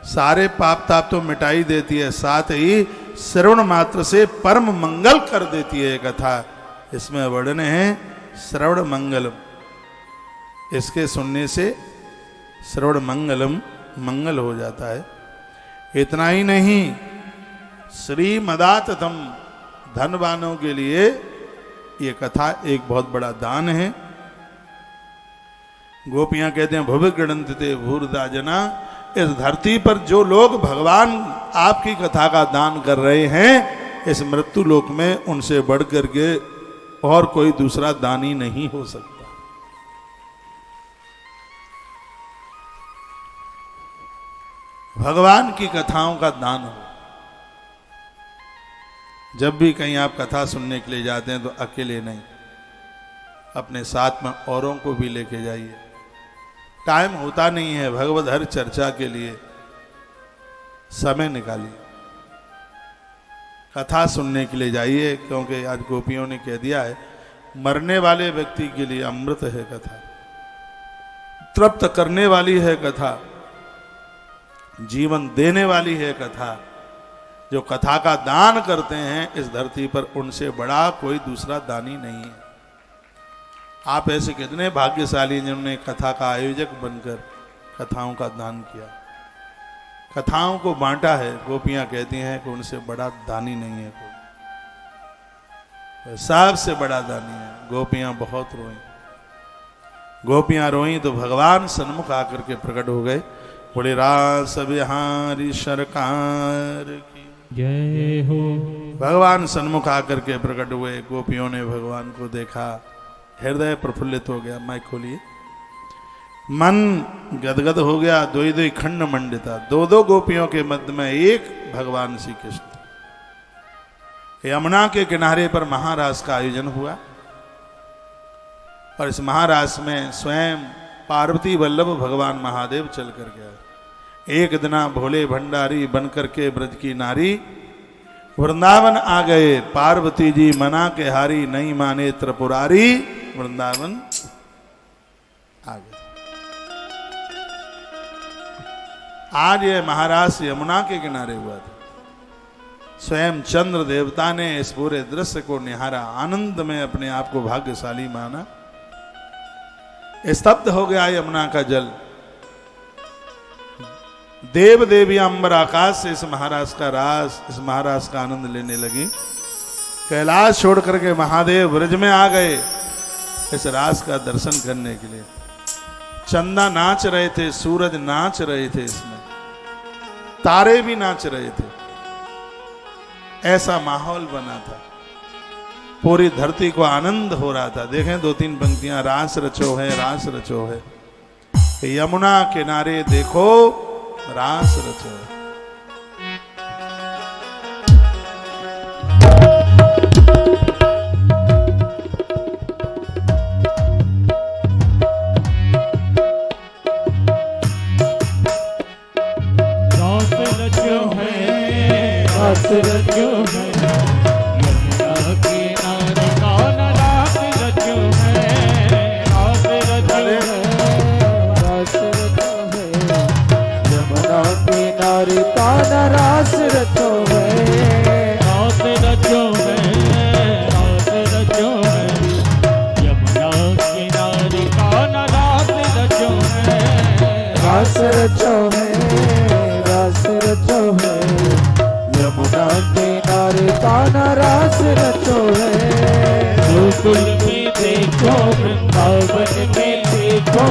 A: सारे पाप ताप तो मिटाई देती है, साथ ही श्रवण मात्र से परम मंगल कर देती है। ये कथा इसमें वर्णन है श्रवण मंगलम, इसके सुनने से श्रवण मंगलम मंगल हो जाता है। इतना ही नहीं, श्रीमदाततम धनवानों के लिए ये कथा एक बहुत बड़ा दान है। गोपियां कहते हैं भुवि गृढ़ंते भूरिदांजना, इस धरती पर जो लोग भगवान आपकी कथा का दान कर रहे हैं इस मृत्यु लोक में उनसे बढ़ करके और कोई दूसरा दानी नहीं हो सकता। भगवान की कथाओं का दान हो। जब भी कहीं आप कथा सुनने के लिए जाते हैं तो अकेले नहीं, अपने साथ में औरों को भी लेके जाइए। टाइम होता नहीं है भगवत हर चर्चा के लिए, समय निकालिए, कथा सुनने के लिए जाइए, क्योंकि आज गोपियों ने कह दिया है मरने वाले व्यक्ति के लिए अमृत है कथा, तृप्त करने वाली है कथा, जीवन देने वाली है कथा। जो कथा का दान करते हैं इस धरती पर, उनसे बड़ा कोई दूसरा दानी नहीं है। आप ऐसे कितने भाग्यशाली जिन्होंने कथा का आयोजक बनकर कथाओं का दान किया, कथाओं को बांटा है। गोपियां कहती हैं कि उनसे बड़ा दानी नहीं है कोई, सबसे बड़ा दानी है। गोपियां बहुत रोई, गोपियां रोई तो भगवान सन्मुख आकर के प्रकट हो गए। बोले रास बिहारी सरकार की
B: जय हो।
A: भगवान सन्मुख आकर के प्रकट हुए। गोपियों ने भगवान को देखा, हृदय प्रफुल्लित हो गया। माइक खोलिए। मन गदगद हो गया। दो ही खंड मंडिता, दो दो गोपियों के मध्य में एक भगवान श्री कृष्ण। यमुना के किनारे पर महारास का आयोजन हुआ और इस महारास में स्वयं पार्वती वल्लभ भगवान महादेव चल कर गया। एक दिना भोले भंडारी बनकर के ब्रज की नारी वृंदावन आ गए। पार्वती जी मना के हारी, नहीं माने त्रिपुरारी, वृंदावन आ गए। आज ये महाराज यमुना के किनारे हुआ था। स्वयं चंद्र देवता ने इस पूरे दृश्य को निहारा, आनंद में अपने आप को भाग्यशाली माना। स्तब्ध हो गया यमुना का जल। देव देवियां अंबर आकाश से इस महाराज का रास, इस महाराज का आनंद लेने लगी। कैलाश छोड़ करके महादेव ब्रज में आ गए इस रास का दर्शन करने के लिए। चंदा नाच रहे थे, सूरज नाच रहे थे, इसमें तारे भी नाच रहे थे। ऐसा माहौल बना था, पूरी धरती को आनंद हो रहा था। देखें दो तीन पंक्तियां, रास रचो है, रास रचो है, यमुना किनारे देखो रास रचो है।
B: रास रचो है, यमुना किनारे कौन रास रचो है, रास रचो है,
C: रास रचो है, यमुना किनारे कौन रास रचो है,
B: रास रचो है, रास रचो है, यमुना किनारे कौन रास रचो है,
C: रास रचो है, रास रचो है, यमुना किनारे कौन रास रचो है।
B: गोकुल में देखो, वृंदावन में देखो,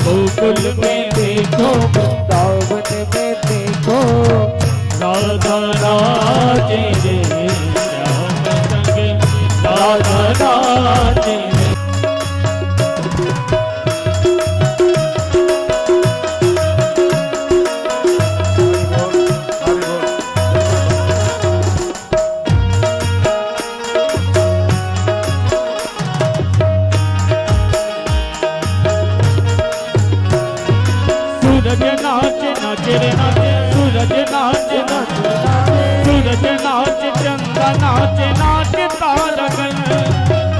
B: गोकुल में देखो,
C: वृंदावन में देखो,
B: राधा नाचे रे श्याम संग, राधा नाचे रे। सूरज नाचे नाचे रे नाचे, सूरज नाचे नाचे, सूरज नाचे, चंदा नाचे नाचे तारगन,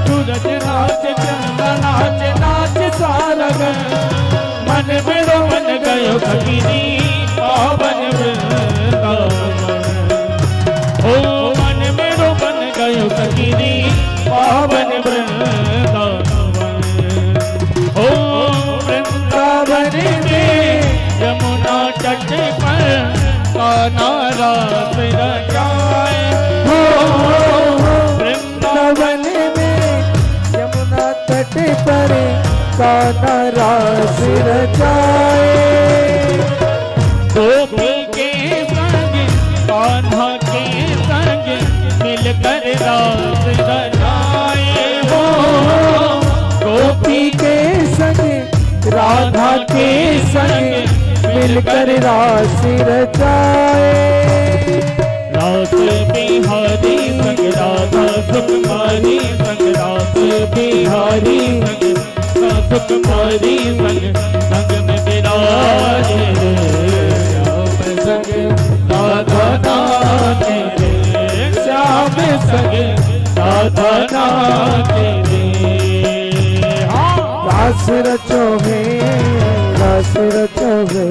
B: सूरज नाचे, चंदा नाचे नाचे तारगन। मन में रोवन गयो भगिनी पावन वृंदावन, ओ मन में रोवन गयो भगिनी पावन वृंदावन, ओ वृंदावन में यमुना तट पर कान्हा रास रचाए, हो
C: वृंदावन में यमुना तट पर कान्हा रास रचाए।
B: गोपी के संग कान्हा के संग रास रचाए हो,
C: गोपी के संग राधा के संग मिलकर रास रचाए।
B: रास बिहारी संग राधा सुकुमारी संग, रास बिहारी संग सुकुमारी संग, संग में विराजे श्याम संग राधा नाचे रे, श्याम संग राधा नाचे रे।
C: रास रचो है, रास रचो है,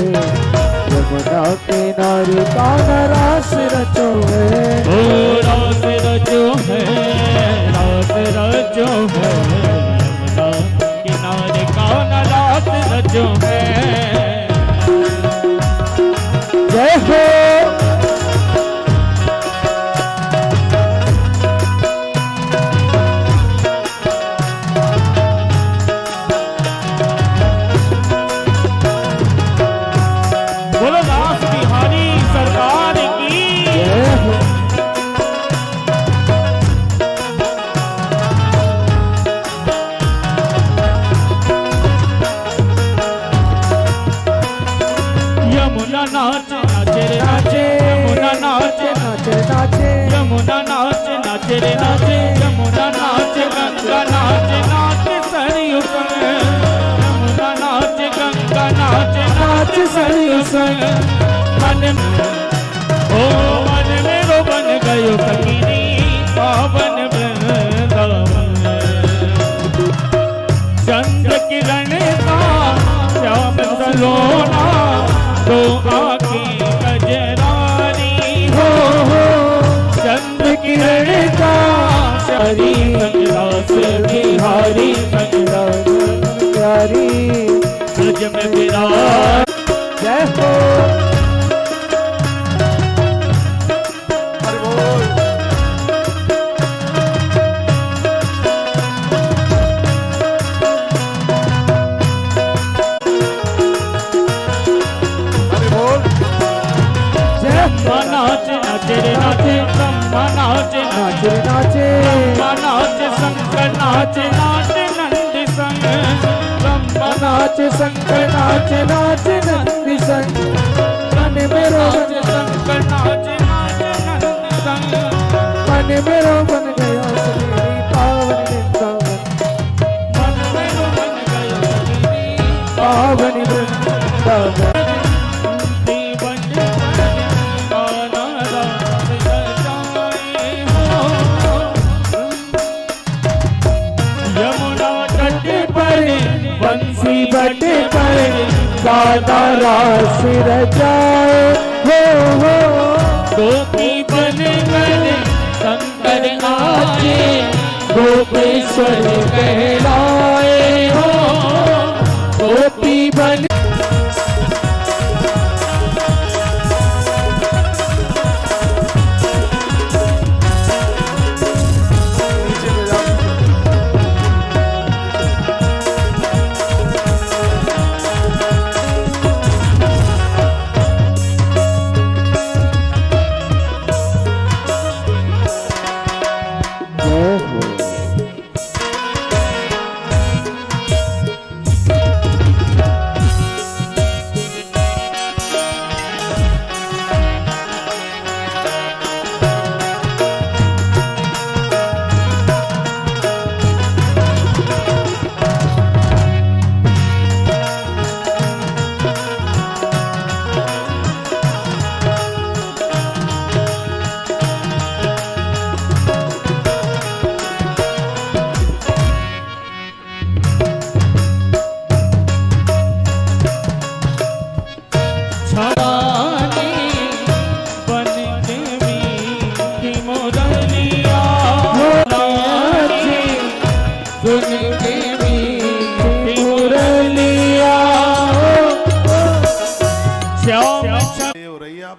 C: यमुना किनारे कान्हा रास रचो है।
B: ओ रास रचो है, रास रचो है, यमुना किनारे कान्हा रास रचो है।
C: जय हो।
B: बोलो रास बिहारी सरकार की।
C: जय हो।
B: यमुना नाचे नाचे रे नाचे, यमुना नाचे
C: नाचे नाचे,
B: यमुना नाचे नाचे रे नाचे, यमुना नाचे गंगा नाचे नाचे सरयू संग, यमुना नाचे गंगा नाचे नाचे सरयू संग। मन ओ मन मेरो बन गयो फकीरी पावन वृंदावन, चंद्र किरण का श्याम सलोना, दो आँखें कजरारी हो, चंद्र किरण का शरी संग रास बिहारी संग रास
C: प्यारी।
B: ब्रज में विराज।
C: जय हो।
B: नाचे नाचे रे नाचे, ब्रह्मा नाचे
C: नाचे नाचे,
B: ब्रह्मा नाचे, शंकर नाचे नाचे नंदी संग, ब्रह्मा
C: नाचे शंकर नाचे नाचे नंदी संग, मन में रोबन
B: नाचे शंकर नाचे नाचे नंदी संग,
C: मन में रोबन गया सवेरी पावन वृंदावन,
B: मन में बन गयो
C: पावन वृंदावन।
B: बंसी
C: बट पर गाता रास रचाए हो।
B: गोपी बन कर शंकर नाचे, गोपेश्वर कहलाए हो, गोपी बन।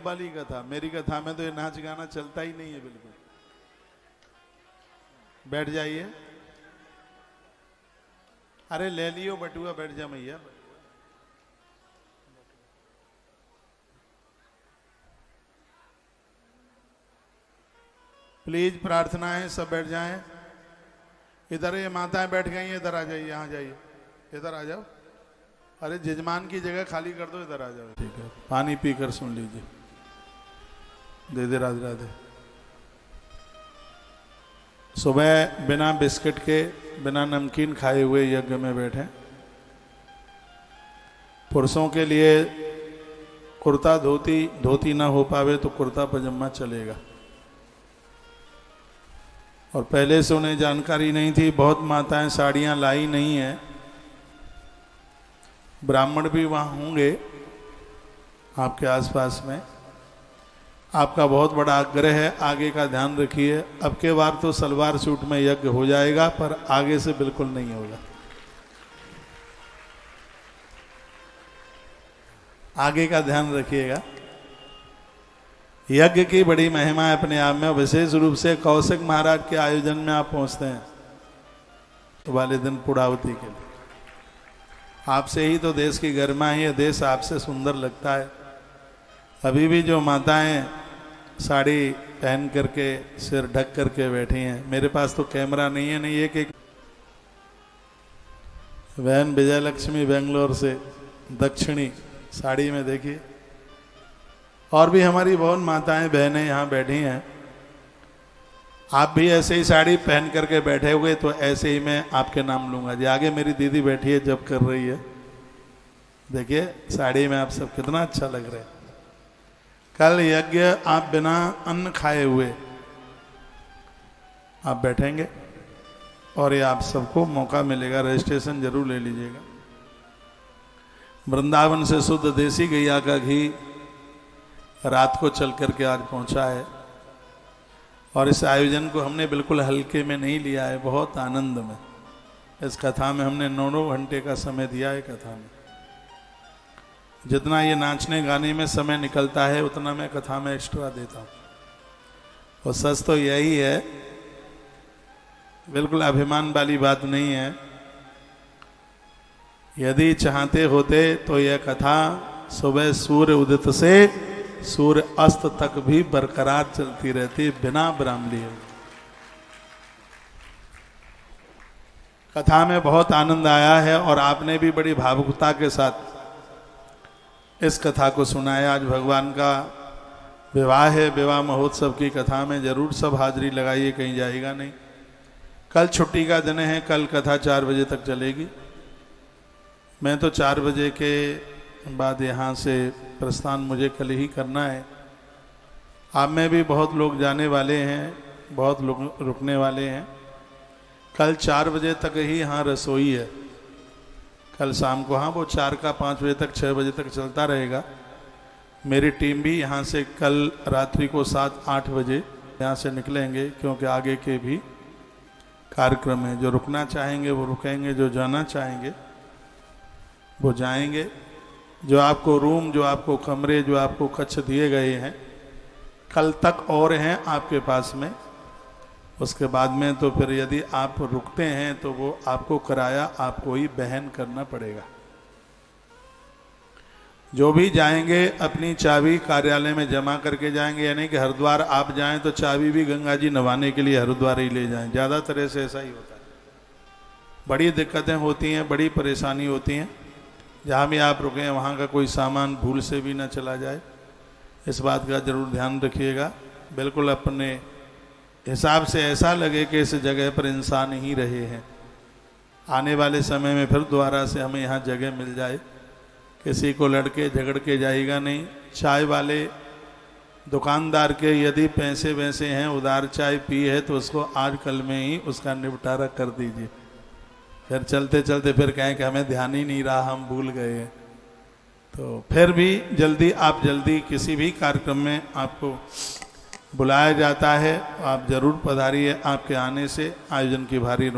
A: वाली कथा, मेरी कथा में तो ये नाच गाना चलता ही नहीं है बिल्कुल। बैठ जाइए। अरे ले लियो बटुआ, बैठ जा मैया। प्लीज प्रार्थना है, सब बैठ जाएं। इधर ये माताएं बैठ गई हैं, इधर आ जाइए, यहाँ जाइए, इधर आ जाओ। अरे जजमान की जगह खाली कर दो, इधर आ जाओ। ठीक है, पानी पीकर सुन लीजिए। दे दे राधे राधे। सुबह बिना बिस्किट के, बिना नमकीन खाए हुए यज्ञ में बैठे। पुरुषों के लिए कुर्ता धोती, धोती ना हो पावे तो कुर्ता पजामा चलेगा। और पहले से उन्हें जानकारी नहीं थी, बहुत माताएं साड़ियां लाई नहीं है। ब्राह्मण भी वहाँ होंगे आपके आसपास में। आपका बहुत बड़ा आग्रह है, आगे का ध्यान रखिए। अब के बार तो सलवार सूट में यज्ञ हो जाएगा, पर आगे से बिल्कुल नहीं होगा। आगे का ध्यान रखिएगा। यज्ञ की बड़ी महिमा है अपने आप में। विशेष रूप से कौशिक महाराज के आयोजन में आप पहुंचते हैं तो वाले दिन पुड़ावती के लिए। आपसे ही तो देश की गरिमा है, देश आपसे सुंदर लगता है। अभी भी जो माताएं साड़ी पहन करके, सिर ढक करके बैठी हैं, मेरे पास तो कैमरा नहीं है, नहीं एक बहन विजय लक्ष्मी बेंगलोर से दक्षिणी साड़ी में देखिए। और भी हमारी बहुत माताएं बहनें यहाँ बैठी हैं। आप भी ऐसे ही साड़ी पहन करके बैठे हुए तो ऐसे ही मैं आपके नाम लूंगा जी। आगे मेरी दीदी बैठी है, जब कर रही है, देखिए साड़ी में आप सब कितना अच्छा लग रहे हैं। कल यज्ञ आप बिना अन्न खाए हुए आप बैठेंगे और ये आप सबको मौका मिलेगा। रजिस्ट्रेशन जरूर ले लीजिएगा। वृंदावन से शुद्ध देसी गैया का घी रात को चल करके आज पहुंचा है। और इस आयोजन को हमने बिल्कुल हल्के में नहीं लिया है, बहुत आनंद में। इस कथा में हमने 9 घंटे का समय दिया है। कथा में जितना ये नाचने गाने में समय निकलता है उतना मैं कथा में एक्स्ट्रा देता हूँ। और सच तो यही है, बिल्कुल अभिमान वाली बात नहीं है। यदि चाहते होते तो यह कथा सुबह सूर्य उदित से सूर्य अस्त तक भी बरकरार चलती रहती बिना विराम लिए। कथा में बहुत आनंद आया है और आपने भी बड़ी भावुकता के साथ इस कथा को सुना है। आज भगवान का विवाह है, विवाह महोत्सव की कथा में जरूर सब हाजिरी लगाइए, कहीं जाएगा नहीं। कल छुट्टी का दिन है, कल कथा 4 बजे तक चलेगी। मैं तो 4 बजे के बाद यहाँ से प्रस्थान मुझे कल ही करना है। आप में भी बहुत लोग जाने वाले हैं, बहुत लोग रुकने वाले हैं। कल 4 बजे तक ही यहाँ रसोई है। कल शाम को, हाँ, वो 4 का 5 बजे तक, 6 बजे तक चलता रहेगा। मेरी टीम भी यहाँ से कल रात्रि को 7-8 बजे यहाँ से निकलेंगे, क्योंकि आगे के भी कार्यक्रम है। जो रुकना चाहेंगे वो रुकेंगे, जो जाना चाहेंगे वो जाएंगे। जो आपको रूम, जो आपको कमरे, जो आपको कक्ष दिए गए हैं, कल तक और हैं आपके पास में। उसके बाद में तो फिर यदि आप रुकते हैं तो वो आपको किराया आपको ही वहन करना पड़ेगा। जो भी जाएंगे अपनी चाबी कार्यालय में जमा करके जाएंगे। यानी कि हरिद्वार आप जाएं तो चाबी भी गंगा जी नवाने के लिए हरिद्वार ही ले जाएं। ज़्यादातर ऐसे ऐसा ही होता है। बड़ी दिक्कतें होती हैं, बड़ी परेशानी होती हैं। जहाँ भी आप रुकें वहाँ का कोई सामान भूल से भी ना चला जाए, इस बात का जरूर ध्यान रखिएगा। बिल्कुल अपने हिसाब से ऐसा लगे कि इस जगह पर इंसान ही रहे हैं। आने वाले समय में फिर दोबारा से हमें यहाँ जगह मिल जाए। किसी को लड़के झगड़ के जाएगा नहीं। चाय वाले दुकानदार के यदि पैसे वैसे हैं, उधार चाय पी है तो उसको आज कल में ही उसका निपटारा कर दीजिए। फिर चलते चलते फिर कहें कि हमें ध्यान ही नहीं रहा, हम भूल गए हैं। तो फिर भी जल्दी किसी भी कार्यक्रम में आपको बुलाया जाता है, आप जरूर पधारिए। आपके आने से आयोजन की भारी रौनक